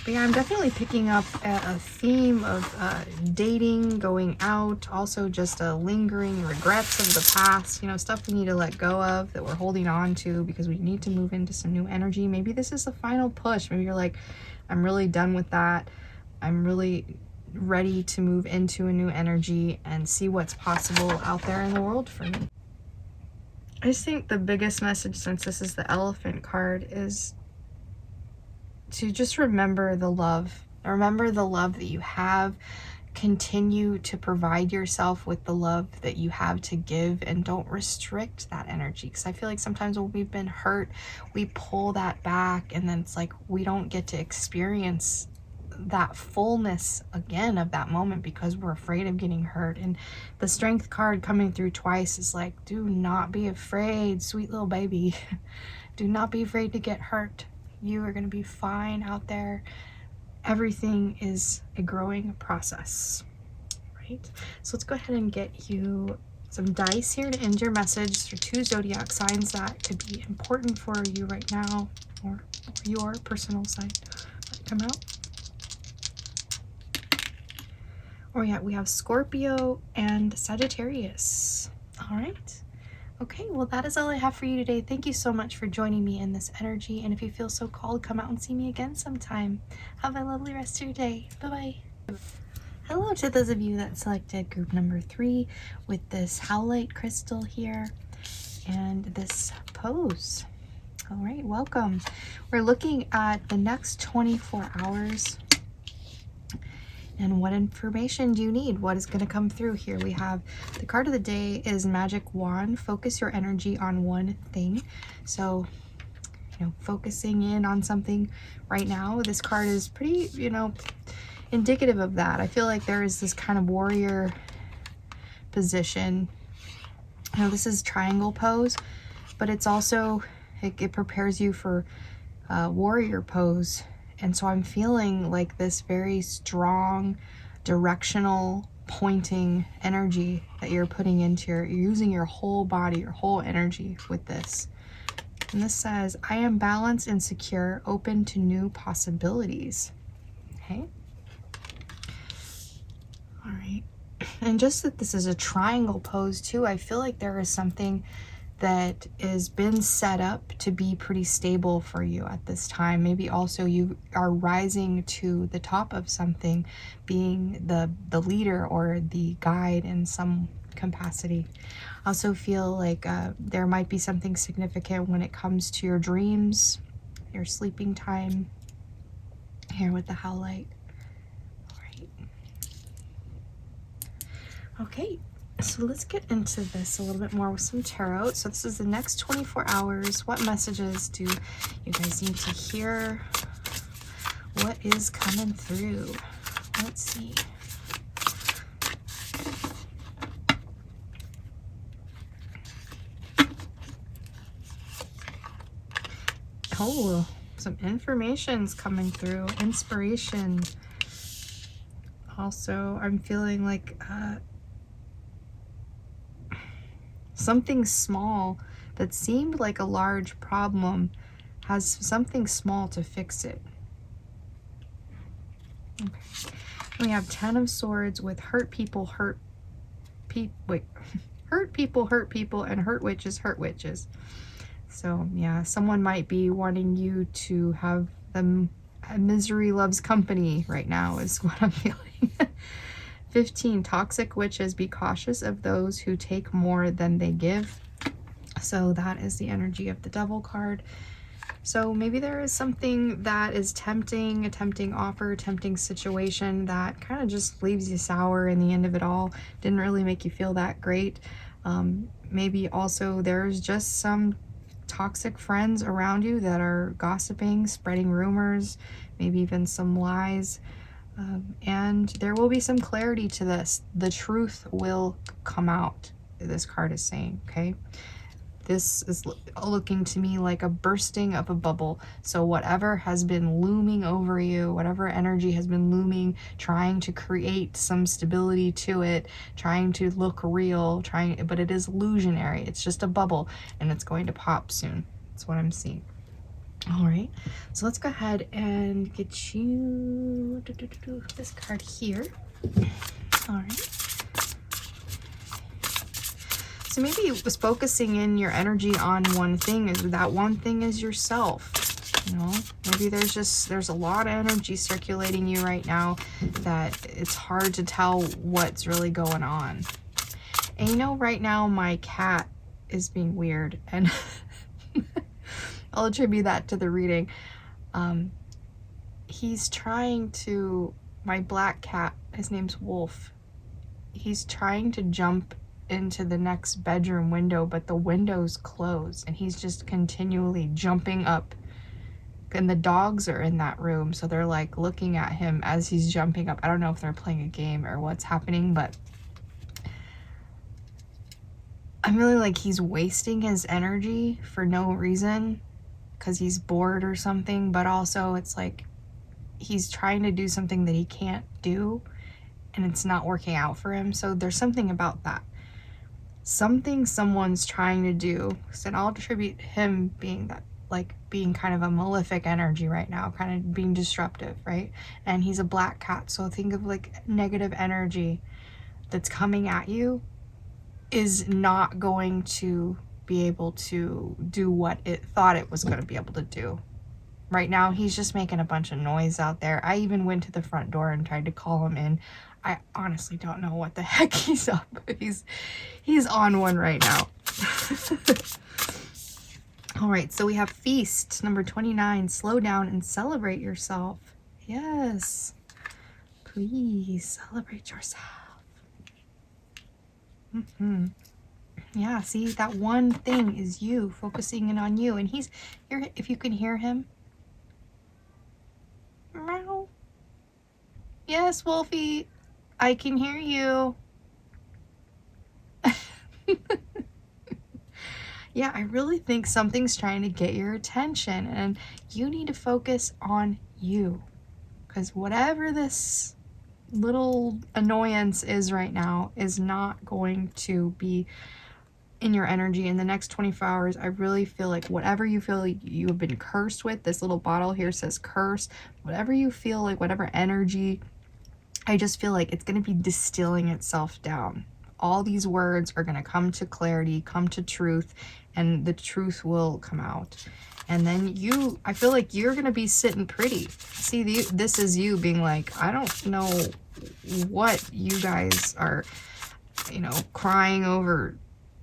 But yeah, I'm definitely picking up a theme of dating, going out, also just lingering regrets of the past, you know, stuff we need to let go of that we're holding on to because we need to move into some new energy. Maybe this is the final push. Maybe you're like, I'm really done with that. I'm really ready to move into a new energy and see what's possible out there in the world for me. I just think the biggest message, since this is the Elephant card, is to just remember the love. Remember the love that you have. Continue to provide yourself with the love that you have to give, and don't restrict that energy, because I feel like sometimes when we've been hurt, we pull that back, and then it's like we don't get to experience that fullness again of that moment because we're afraid of getting hurt. And the Strength card coming through twice is like, do not be afraid, sweet little baby. Do not be afraid to get hurt. You are going to be fine out there. Everything is a growing process, right? So let's go ahead and get you some dice here to end your message for 2 zodiac signs that could be important for you right now, or your personal sign. Let it come out. Or yeah, we have Scorpio and Sagittarius. All right. Okay, well, that is all I have for you today. Thank you so much for joining me in this energy. And if you feel so called, come out and see me again sometime. Have a lovely rest of your day. Bye-bye. Hello to those of you that selected group number 3 with this Howlite crystal here and this pose. All right, welcome. We're looking at the next 24 hours. And what information do you need? What is going to come through here? We have the card of the day is Magic Wand. Focus your energy on one thing. So, you know, focusing in on something right now. This card is pretty, you know, indicative of that. I feel like there is this kind of warrior position. You know, this is triangle pose, but it's also, it prepares you for warrior pose. And so I'm feeling like this very strong, directional, pointing energy that you're putting into you're using your whole body, your whole energy with this. And this says, I am balanced and secure, open to new possibilities. Okay. All right. And just that this is a triangle pose too, I feel like there is something that has been set up to be pretty stable for you at this time. Maybe also you are rising to the top of something, being the leader or the guide in some capacity. I also feel like there might be something significant when it comes to your dreams, your sleeping time, here with the Howlite. All right. Okay. So let's get into this a little bit more with some tarot. So this is the next 24 hours. What messages do you guys need to hear? What is coming through? Let's see. Oh, some information's coming through. Inspiration. Also, I'm feeling like something small that seemed like a large problem has something small to fix it. Okay. We have 10 of Swords with hurt people, hurt people, and hurt witches. So yeah, someone might be wanting you to have them. Misery loves company right now is what I'm feeling. 15, toxic witches, be cautious of those who take more than they give. So that is the energy of the Devil card. So maybe there is something that is tempting, a tempting offer, a tempting situation that kind of just leaves you sour in the end of it all. Didn't really make you feel that great. Maybe also there's just some toxic friends around you that are gossiping, spreading rumors, maybe even some lies. And there will be some clarity to this. The truth will come out, this card is saying, okay? This is looking to me like a bursting of a bubble. So whatever has been looming over you, whatever energy has been looming, trying to create some stability to it, trying to look real, but it is illusionary. It's just a bubble and it's going to pop soon. That's what I'm seeing. All right, so let's go ahead and get you this card here. All right. So maybe it was focusing in your energy on one thing, is that one thing is yourself. You know, maybe there's a lot of energy circulating you right now that it's hard to tell what's really going on. And you know, right now my cat is being weird, and I'll attribute that to the reading. He's trying to, my black cat, his name's Wolf, he's trying to jump into the next bedroom window, but the window's closed and he's just continually jumping up, and the dogs are in that room, so they're like looking at him as he's jumping up. I don't know if they're playing a game or what's happening, but I'm really like he's wasting his energy for no reason because he's bored or something, but also it's like he's trying to do something that he can't do and it's not working out for him. So there's something about that. Something someone's trying to do, so I'll attribute him being that, like being kind of a malefic energy right now, kind of being disruptive, right? And he's a black cat, so think of like negative energy that's coming at you is not going to be able to do what it thought it was going to be able to do. Right now he's just making a bunch of noise out there. I even went to the front door and tried to call him in. I honestly don't know what the heck he's up. He's on one right now. All right, so we have Feast, number 29. Slow down and celebrate yourself. Yes. Please celebrate yourself. Yeah, see, that one thing is you, focusing in on you. And he's here, if you can hear him. Meow. Yes, Wolfie, I can hear you. Yeah, I really think something's trying to get your attention and you need to focus on you, because whatever this little annoyance is right now is not going to be in your energy in the next 24 hours. I really feel like whatever you feel like you have been cursed with, this little bottle here says curse, whatever you feel like, whatever energy, I just feel like it's going to be distilling itself down. All these words are going to come to clarity, come to truth, and the truth will come out. And then you, I feel like you're going to be sitting pretty. See, this is you being like, I don't know what you guys are, you know, crying over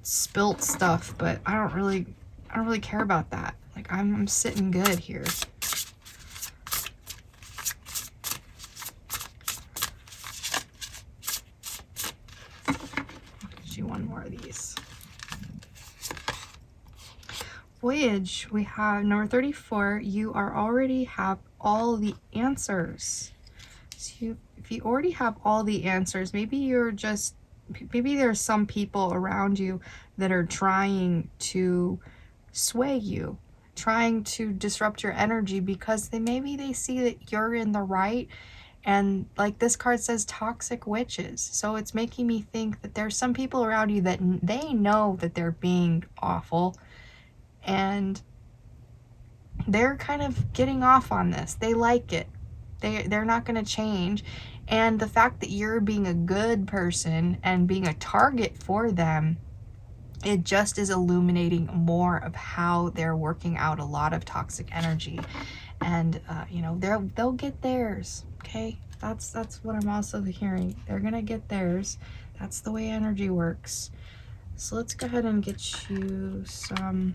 spilt stuff, but I don't really care about that. Like I'm sitting good here. One more of these. Voyage, we have number 34. You are already have all the answers. So if you already have all the answers, maybe there's some people around you that are trying to sway you, trying to disrupt your energy because maybe they see that you're in the right. And like this card says, toxic witches. So it's making me think that there's some people around you that they know that they're being awful and they're kind of getting off on this. They like it. They're not going to change. And the fact that you're being a good person and being a target for them, it just is illuminating more of how they're working out a lot of toxic energy. And you know, they'll get theirs. Okay, that's what I'm also hearing. They're gonna get theirs. That's the way energy works. So let's go ahead and get you some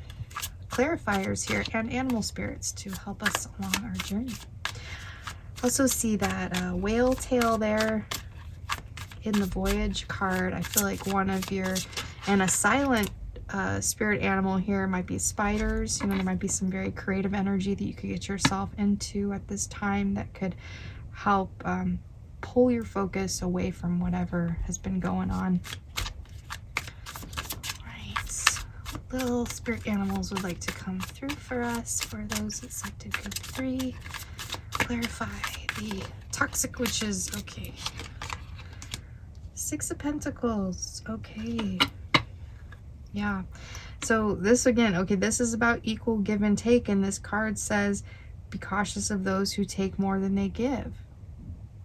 clarifiers here and animal spirits to help us along our journey. Also see that whale tail there in the Voyage card. I feel like one of your, and a silent spirit animal here might be spiders. You know, there might be some very creative energy that you could get yourself into at this time that could help pull your focus away from whatever has been going on. What little spirit animals would like to come through for us for those that selected group 3? Clarify the toxic witches. Okay. 6 of Pentacles. Okay. Yeah. So this again, okay, this is about equal give and take, and this card says be cautious of those who take more than they give.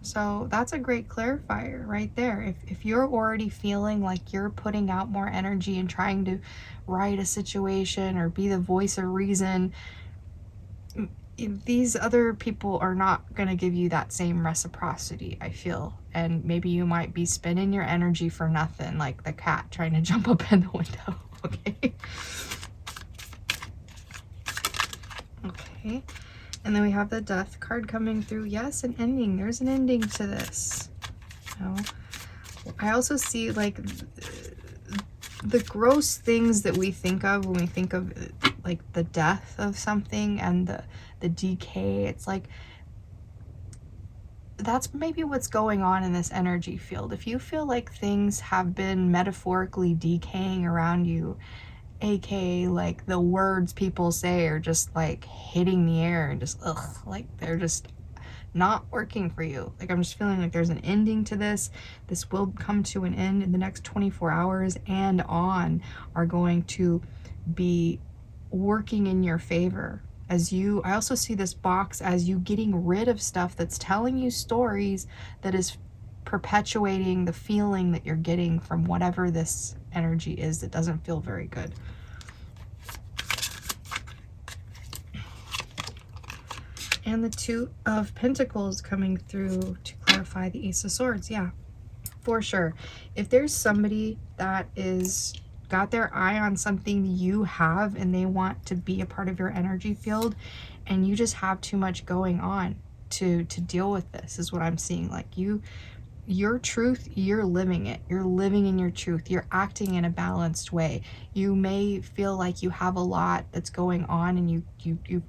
So that's a great clarifier right there. If you're already feeling like you're putting out more energy and trying to right a situation or be the voice of reason, these other people are not going to give you that same reciprocity, I feel. And maybe you might be spending your energy for nothing, like the cat trying to jump up in the window. Okay. Okay. And then we have the Death card coming through. Yes, an ending. There's an ending to this. You know? I also see like the gross things that we think of when we think of like the death of something and the decay. It's like that's maybe what's going on in this energy field. If you feel like things have been metaphorically decaying around you, aka like the words people say are just like hitting the air and just like they're just not working for you. Like I'm just feeling like there's an ending to this. This will come to an end in the next 24 hours and on are going to be working in your favor. As you, I also see this box as you getting rid of stuff that's telling you stories that is perpetuating the feeling that you're getting from whatever this energy is that doesn't feel very good. And the 2 of Pentacles coming through to clarify the Ace of Swords. Yeah, for sure. If there's somebody that is got their eye on something you have and they want to be a part of your energy field and you just have too much going on to deal with this, is what I'm seeing. Like your truth, you're living it. You're living in your truth. You're acting in a balanced way. You may feel like you have a lot that's going on and you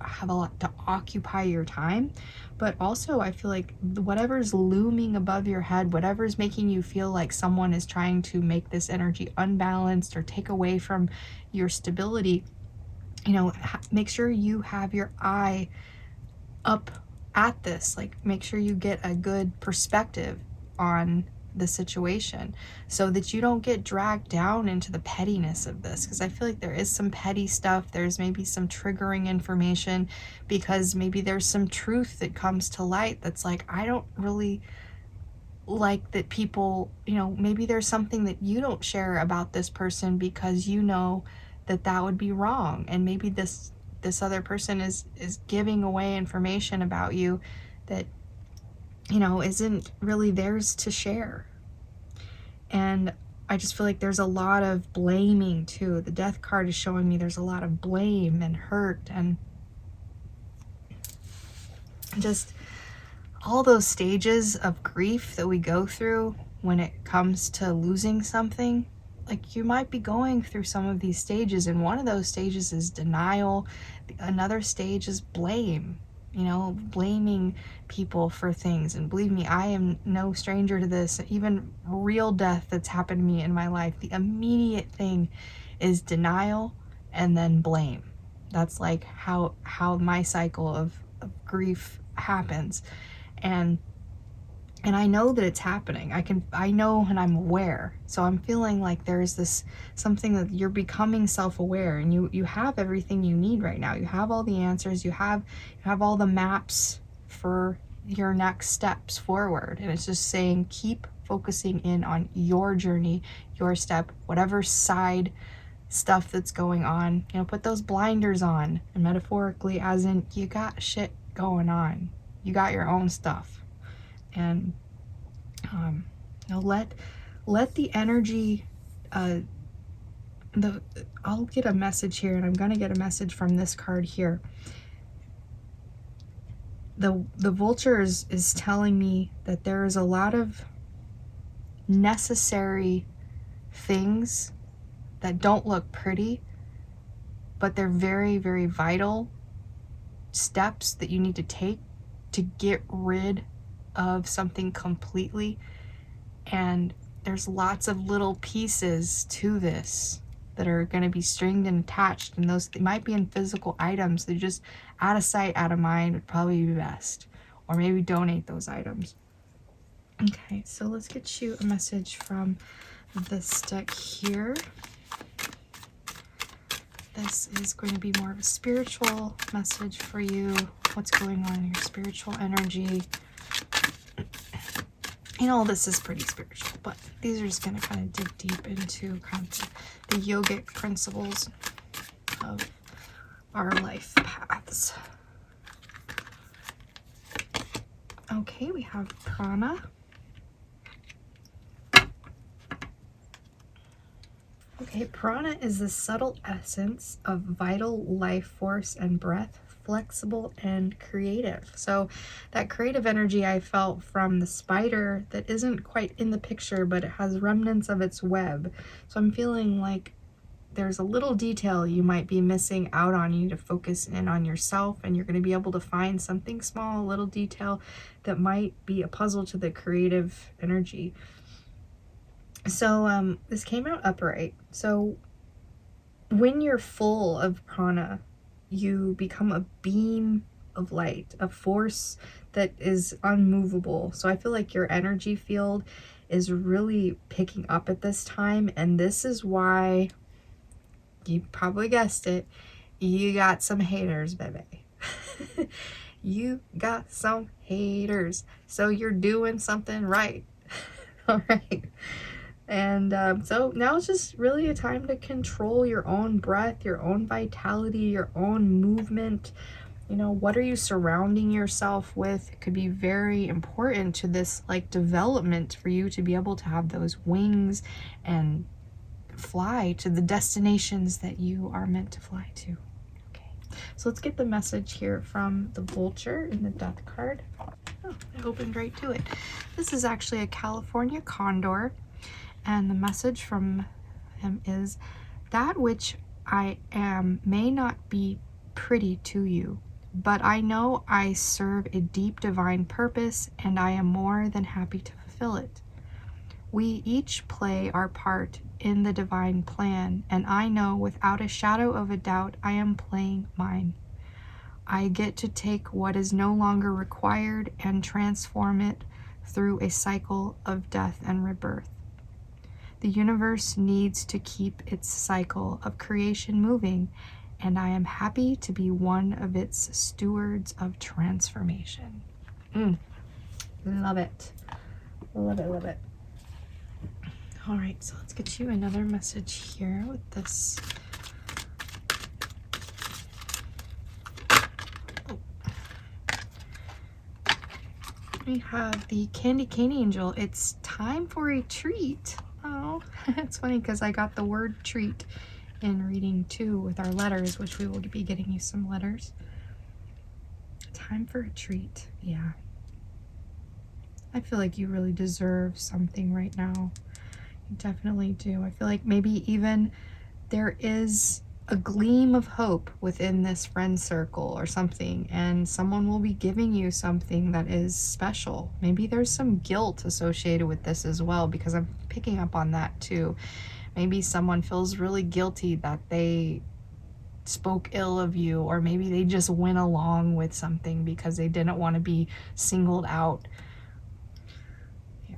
have a lot to occupy your time, but also I feel like whatever's looming above your head, whatever's making you feel like someone is trying to make this energy unbalanced or take away from your stability, you know, make sure you have your eye up at this. Like make sure you get a good perspective on the situation so that you don't get dragged down into the pettiness of this, because I feel like there is some petty stuff. There's maybe some triggering information because maybe there's some truth that comes to light that's like, I don't really like that people, you know, maybe there's something that you don't share about this person because you know that that would be wrong, and maybe this other person is giving away information about you that, you know, isn't really theirs to share. And I just feel like there's a lot of blaming too. The Death card is showing me there's a lot of blame and hurt and just all those stages of grief that we go through when it comes to losing something. Like you might be going through some of these stages, and one of those stages is denial. Another stage is blame. You know, blaming people for things. And believe me, I am no stranger to this. Even real death that's happened to me in my life, the immediate thing is denial and then blame. That's like how my cycle of grief happens. And I know that it's happening. I know and I'm aware. So I'm feeling like there's this something that you're becoming self-aware, and you have everything you need right now. You have all the answers. You have all the maps for your next steps forward. And it's just saying, keep focusing in on your journey, your step, whatever side stuff that's going on. You know, put those blinders on, and metaphorically as in you got shit going on. You got your own stuff. And you know, let the energy I'll get a message here, and I'm going to get a message from this card here. The vulture is telling me that there is a lot of necessary things that don't look pretty, but they're very, very vital steps that you need to take to get rid of something completely. And there's lots of little pieces to this that are going to be stringed and attached, and those, they might be in physical items. They're just out of sight, out of mind would probably be best, or maybe donate those items. Okay, so let's get you a message from this deck here. This is going to be more of a spiritual message for you. What's going on in your spiritual energy? You know, this is pretty spiritual, but these are just going to kind of dig deep into kind of the yogic principles of our life paths. Okay, we have prana. Okay, prana is the subtle essence of vital life force and breath, flexible and creative. So that creative energy I felt from the spider that isn't quite in the picture, but it has remnants of its web. So I'm feeling like there's a little detail you might be missing out on. You need to focus in on yourself, and you're going to be able to find something small, a little detail that might be a puzzle to the creative energy. So this came out upright. So when you're full of prana, you become a beam of light, a force that is unmovable. So I feel like your energy field is really picking up at this time, and this is why, you probably guessed it, you got some haters, baby. You got some haters, so you're doing something right. All right. And so now it's just really a time to control your own breath, your own vitality, your own movement. You know, what are you surrounding yourself with? It could be very important to this like development for you to be able to have those wings and fly to the destinations that you are meant to fly to. Okay, so let's get the message here from the vulture in the death card. Oh, I opened right to it. This is actually a California condor. And the message from him is, that which I am may not be pretty to you, but I know I serve a deep divine purpose, and I am more than happy to fulfill it. We each play our part in the divine plan, and I know without a shadow of a doubt I am playing mine. I get to take what is no longer required and transform it through a cycle of death and rebirth. The universe needs to keep its cycle of creation moving, and I am happy to be one of its stewards of transformation. Love it. Love it, love it. All right, so let's get you another message here with this. We have the Candy Cane Angel. It's time for a treat. Oh, it's funny because I got the word treat in reading 2 with our letters, which we will be getting you some letters. Time for a treat. Yeah. I feel like you really deserve something right now. You definitely do. I feel like maybe even there is a gleam of hope within this friend circle or something, and someone will be giving you something that is special. Maybe there's some guilt associated with this as well, because I'm picking up on that too. Maybe someone feels really guilty that they spoke ill of you, or maybe they just went along with something because they didn't want to be singled out. Yeah,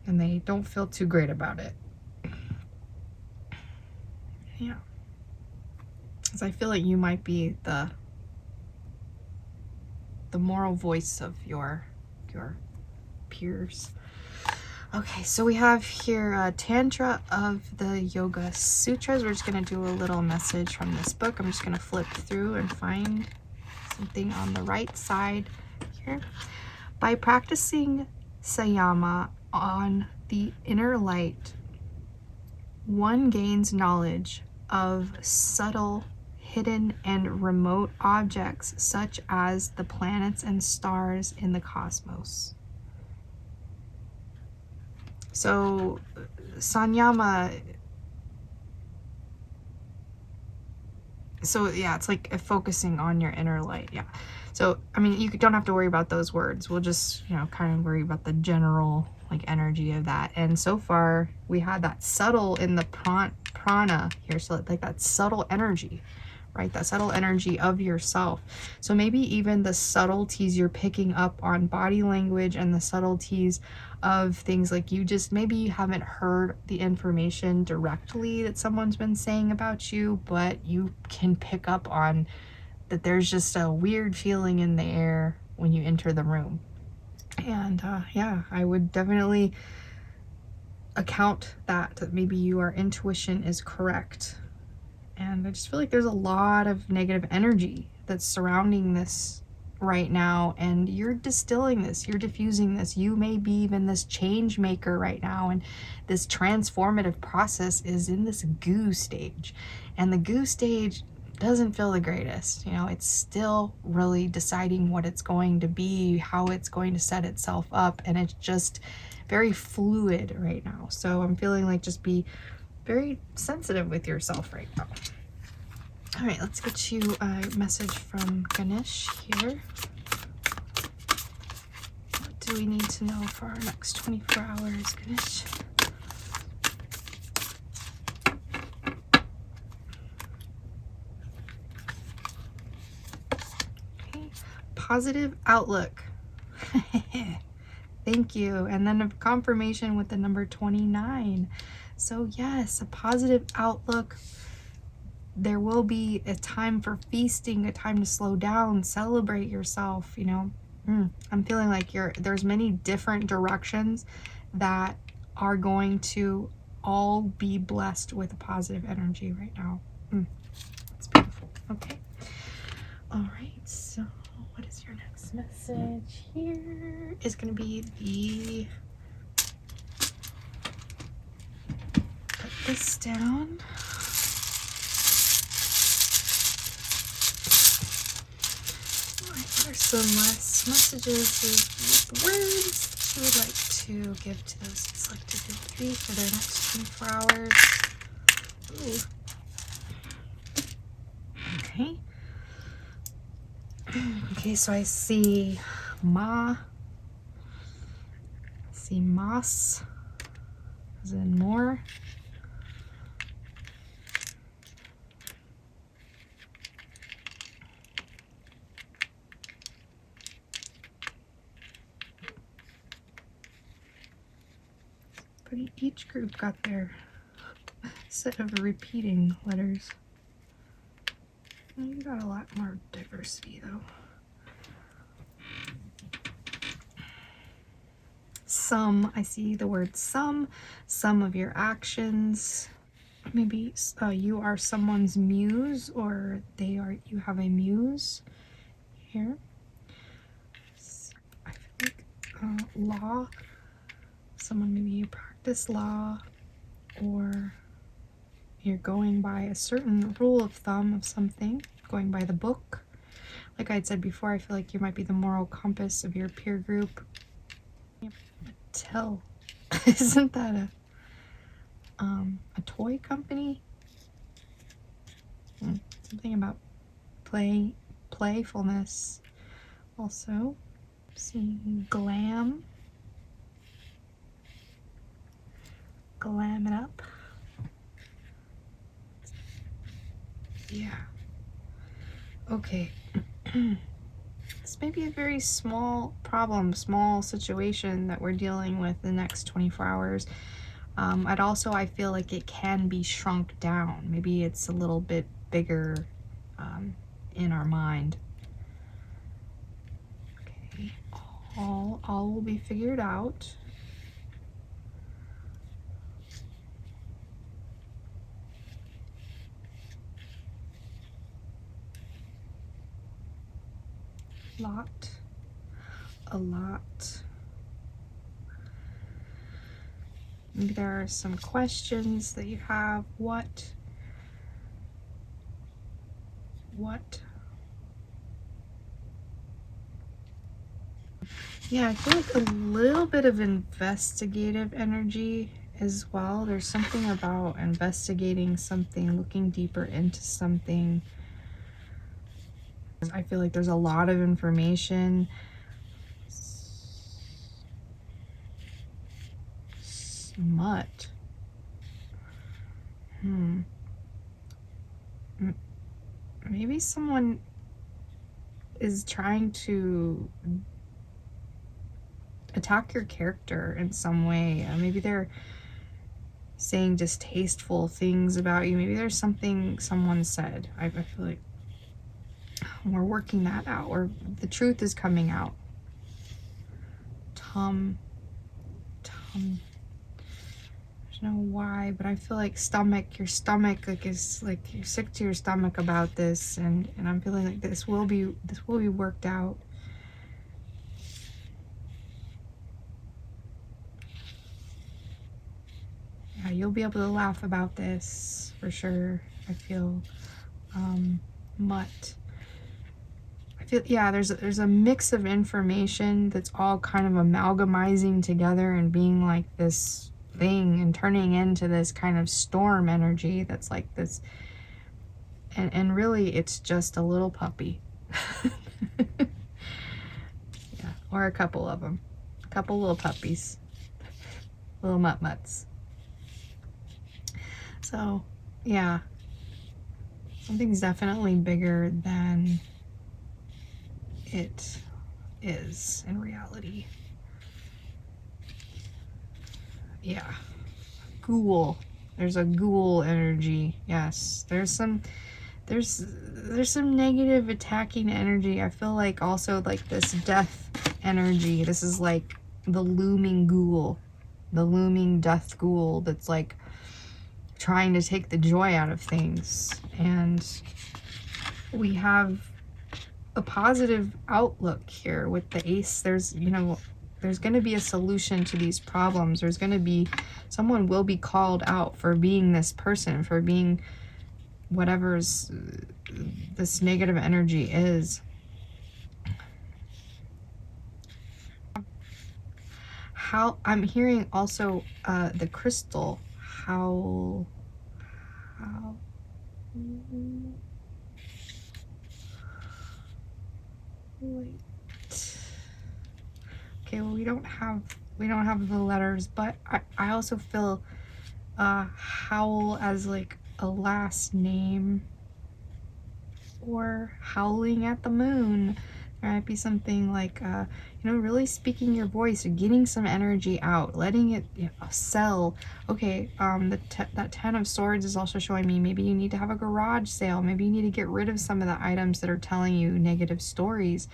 and they don't feel too great about it. Yeah. Because I feel like you might be the moral voice of your peers. Okay, so we have here Tantra of the Yoga Sutras. We're just going to do a little message from this book. I'm just going to flip through and find something on the right side here. By practicing Sayama on the inner light, one gains knowledge of subtle, hidden, and remote objects such as the planets and stars in the cosmos. So Sanyama, so yeah, it's like focusing on your inner light. Yeah. So, I mean, you don't have to worry about those words. We'll just, you know, kind of worry about the general like energy of that. And so far we had that subtle in the prana here. So like that subtle energy, right? That subtle energy of yourself. So maybe even the subtleties you're picking up on body language and the subtleties of things like you just, maybe you haven't heard the information directly that someone's been saying about you, but you can pick up on that there's just a weird feeling in the air when you enter the room. And yeah, I would definitely account that maybe your intuition is correct. And I just feel like there's a lot of negative energy that's surrounding this right now, and you're distilling this, you're diffusing this. You may be even this change maker right now, and this transformative process is in this goo stage. And the goo stage doesn't feel the greatest, you know, it's still really deciding what it's going to be, how it's going to set itself up, and it's just very fluid right now. So I'm feeling like just be very sensitive with yourself right now. All right, let's get you a message from Ganesh here. What do we need to know for our next 24 hours, Ganesh? Okay, positive outlook. Thank you. And then a confirmation with the number 29. So yes, a positive outlook. There will be a time for feasting, a time to slow down, celebrate yourself, you know. I'm feeling like there's many different directions that are going to all be blessed with a positive energy right now. It's beautiful. Okay. All right. So what is your next message here? Is going to be the, put this down. What are some last messages with words that you would like to give to those selected in 3 for their next 24 hours? Ooh. Okay. Okay, so I see ma. I see mas, as in more. But each group got their set of repeating letters. You got a lot more diversity though. Some, I see the word some of your actions. Maybe you are someone's muse, or you have a muse here. I feel like law. Someone, maybe you practice law, or you're going by a certain rule of thumb of something, going by the book. Like I had said before, I feel like you might be the moral compass of your peer group. Mattel. Isn't that a toy company? Something about playfulness. Also, seeing glam it up. Yeah. Okay. This may be a very small problem, small situation that we're dealing with the next 24 hours. I feel like it can be shrunk down. Maybe it's a little bit bigger in our mind. Okay. All will be figured out. A lot. Maybe there are some questions that you have. What What? Yeah, I feel like a little bit of investigative energy as well. There's something about investigating something, looking deeper into something. I feel like there's a lot of information. Smut. Maybe someone is trying to attack your character in some way. Maybe they're saying distasteful things about you. Maybe there's something someone said. I feel like we're working that out, or the truth is coming out. There's no why, but I feel like your stomach like is like you're sick to your stomach about this, and I'm feeling like this will be worked out. Yeah, you'll be able to laugh about this for sure. I feel mutt. I feel, yeah, there's a mix of information that's all kind of amalgamizing together and being like this thing and turning into this kind of storm energy that's like this, and really it's just a little puppy. Yeah, or a couple of them, a couple little puppies, little mutt-mutts. So yeah, something's definitely bigger than it is in reality. Yeah, ghoul. There's a ghoul energy. Yes, there's some negative attacking energy. I feel like also like this death energy. This is like the looming ghoul, the looming death ghoul that's like trying to take the joy out of things. And we have a positive outlook here with the ace. There's, you know, there's going to be a solution to these problems. There's going to be, someone will be called out for being this person, for being whatever's this negative energy is. How I'm hearing also the crystal. How wait. Okay, well we don't have the letters, but I also feel howl as like a last name, or howling at the moon. There might be something like you know, really speaking your voice, or getting some energy out, letting it, you know, sell. Okay, that 10 of Swords is also showing me maybe you need to have a garage sale. Maybe you need to get rid of some of the items that are telling you negative stories.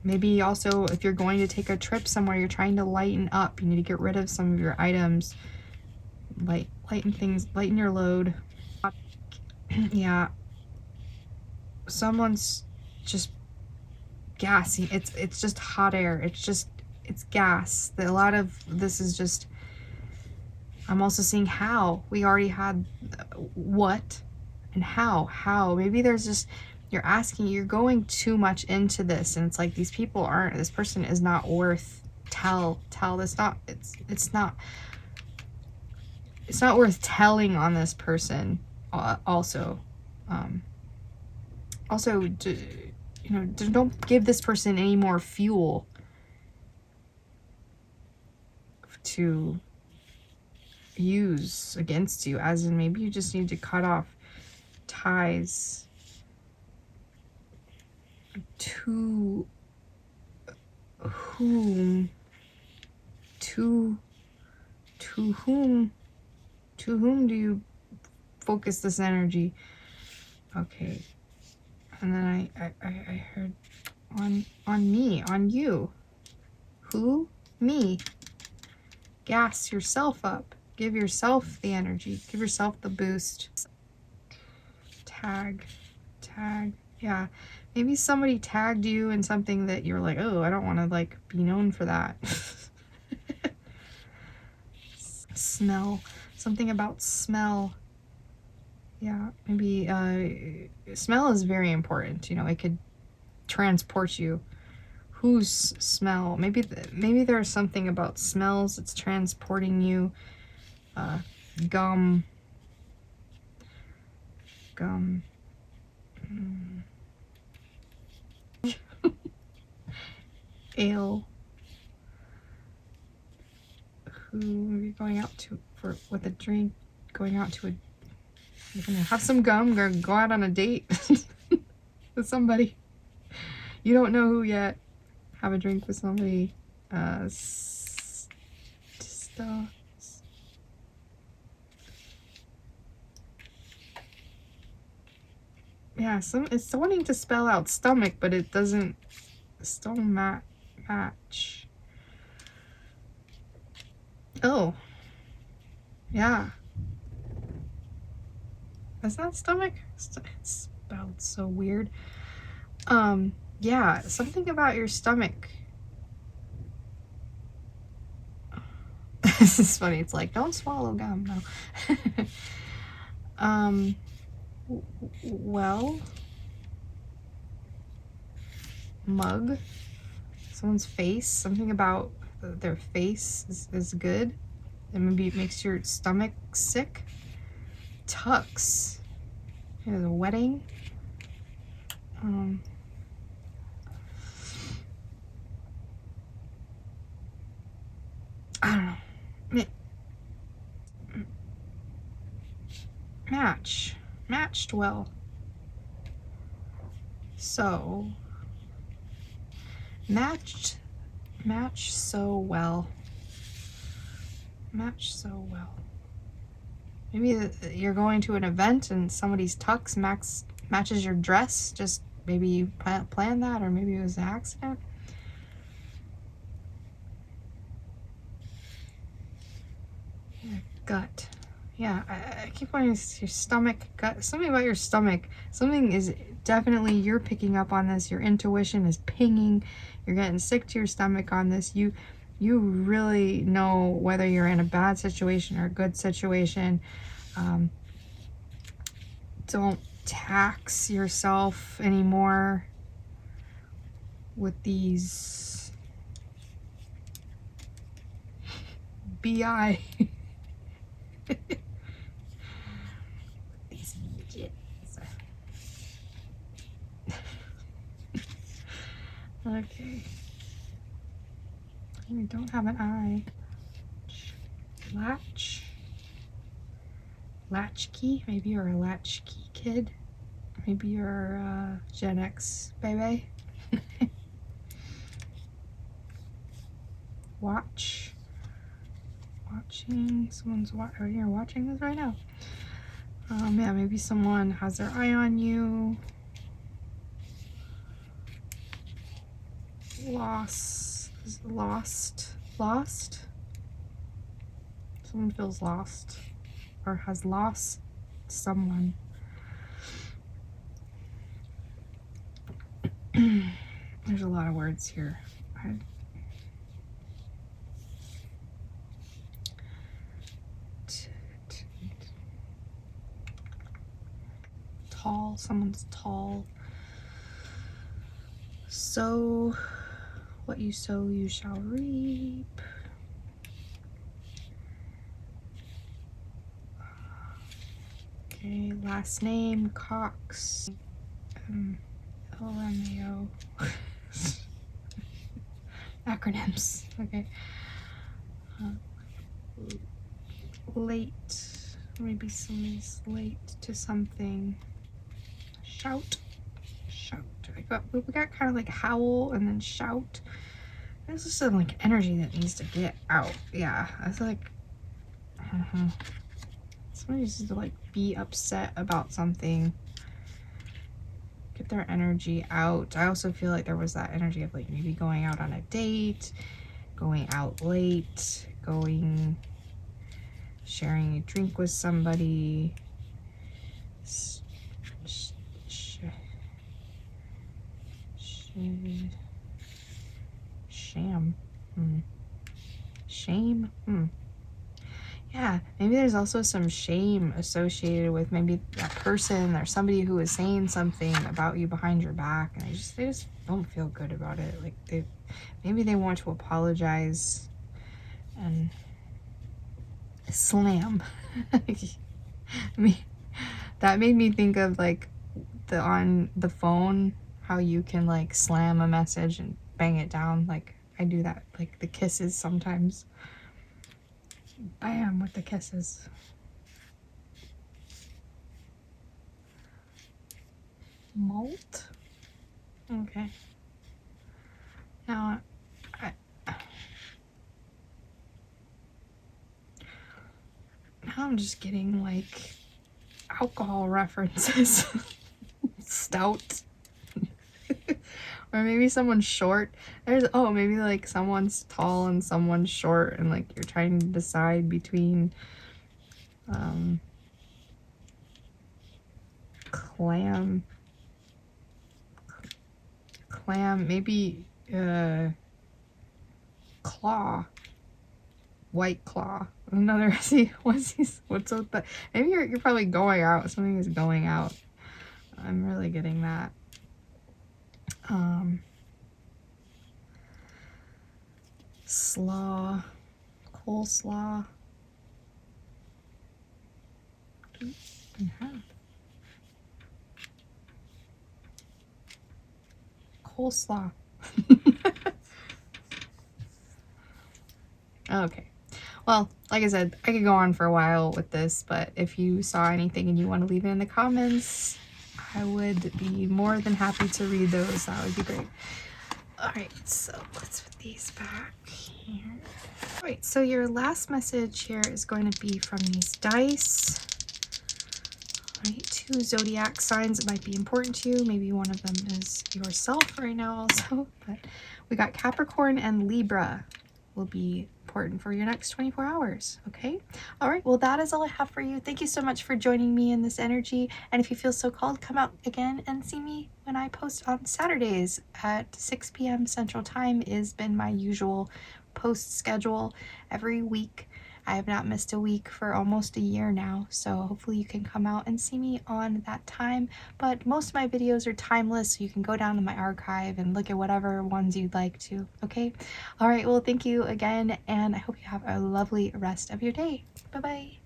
Maybe also if you're going to take a trip somewhere, you're trying to lighten up, you need to get rid of some of your items, lighten your load. Yeah, someone's just gassy. It's just hot air. It's gas. A lot of this is just, I'm also seeing how. We already had what and how. Maybe there's just, you're going too much into this, and it's like these people aren't, this person is not worth tell this, not, it's not worth telling on this person. Also you know, don't give this person any more fuel to use against you, as in maybe you just need to cut off ties to whom do you focus this energy? Okay, and then I heard on me, on you. Who? Me. Gas yourself up. Give yourself the energy. Give yourself the boost. Tag. Yeah. Maybe somebody tagged you in something that you're like, oh, I don't want to like be known for that. Smell. Something about smell. Yeah, maybe smell is very important. You know, it could transport you. Whose smell? Maybe maybe there's something about smells that's transporting you. Gum. Ale. Who are you going out to with a drink? Going out to you're gonna have some gum, go out on a date with somebody. You don't know who yet. Have a drink with somebody. Yeah, it's wanting to spell out stomach, but it doesn't still match. Oh. Yeah. Is that stomach? It's spelled so weird. Yeah, something about your stomach. This is funny. It's like, don't swallow gum, no. Well, mug, someone's face, something about their face is good, and maybe it makes your stomach sick. Tux, there's a wedding. I don't know. Matched well. So match so well. Match so well. Maybe you're going to an event and somebody's tux matches your dress. Just maybe you planned that, or maybe it was an accident. Gut. Yeah, I keep wanting your stomach, gut. Something about your stomach. Something is definitely, you're picking up on this. Your intuition is pinging. You're getting sick to your stomach on this. You really know whether you're in a bad situation or a good situation. Don't tax yourself anymore with these BI. These midgets. Okay. We don't have an eye. Latchkey. Maybe you're a latchkey kid. Maybe you're a Gen X baby. Watching. Someone's you're watching this right now. Yeah, maybe someone has their eye on you. Lost. Someone feels lost or has lost someone. There's a lot of words here. Tall, someone's tall. Sow what you sow, you shall reap. Okay, last name Cox. LMAO. Acronyms. Okay. Late. Maybe somebody's late to something. Shout. We got kind of like howl and then shout. There's just some like energy that needs to get out. Yeah, I feel like somebody needs to like be upset about something. Get their energy out. I also feel like there was that energy of like maybe going out on a date, going out late, sharing a drink with somebody. Shame. Yeah, maybe there's also some shame associated with maybe that person or somebody who is saying something about you behind your back, and they just don't feel good about it. Like maybe they want to apologize and slam. I mean, that made me think of like on the phone, how you can like slam a message and bang it down. Like I do that, like the kisses sometimes. Bam with the kisses. Malt. Okay. Now I'm just getting like alcohol references. Stout. Or maybe someone's short. Maybe like someone's tall and someone's short, and like you're trying to decide between clam, maybe claw, white claw. Another, see, what's up? But maybe you're probably going out. Something is going out. I'm really getting that. Slaw, coleslaw. Coleslaw. Okay. Well, like I said, I could go on for a while with this, but if you saw anything and you want to leave it in the comments, I would be more than happy to read those. That would be great. Alright, so let's put these back here. Alright, so your last message here is going to be from these dice. Alright, 2 zodiac signs that might be important to you. Maybe one of them is yourself right now also. But we got Capricorn and Libra will be important for your next 24 hours. Okay. All right. Well, that is all I have for you. Thank you so much for joining me in this energy. And if you feel so called, come out again and see me when I post on Saturdays at 6 p.m. Central Time. Has been my usual post schedule every week. I have not missed a week for almost a year now, so hopefully you can come out and see me on that time. But most of my videos are timeless, so you can go down to my archive and look at whatever ones you'd like to, okay? All right, well, thank you again, and I hope you have a lovely rest of your day. Bye-bye.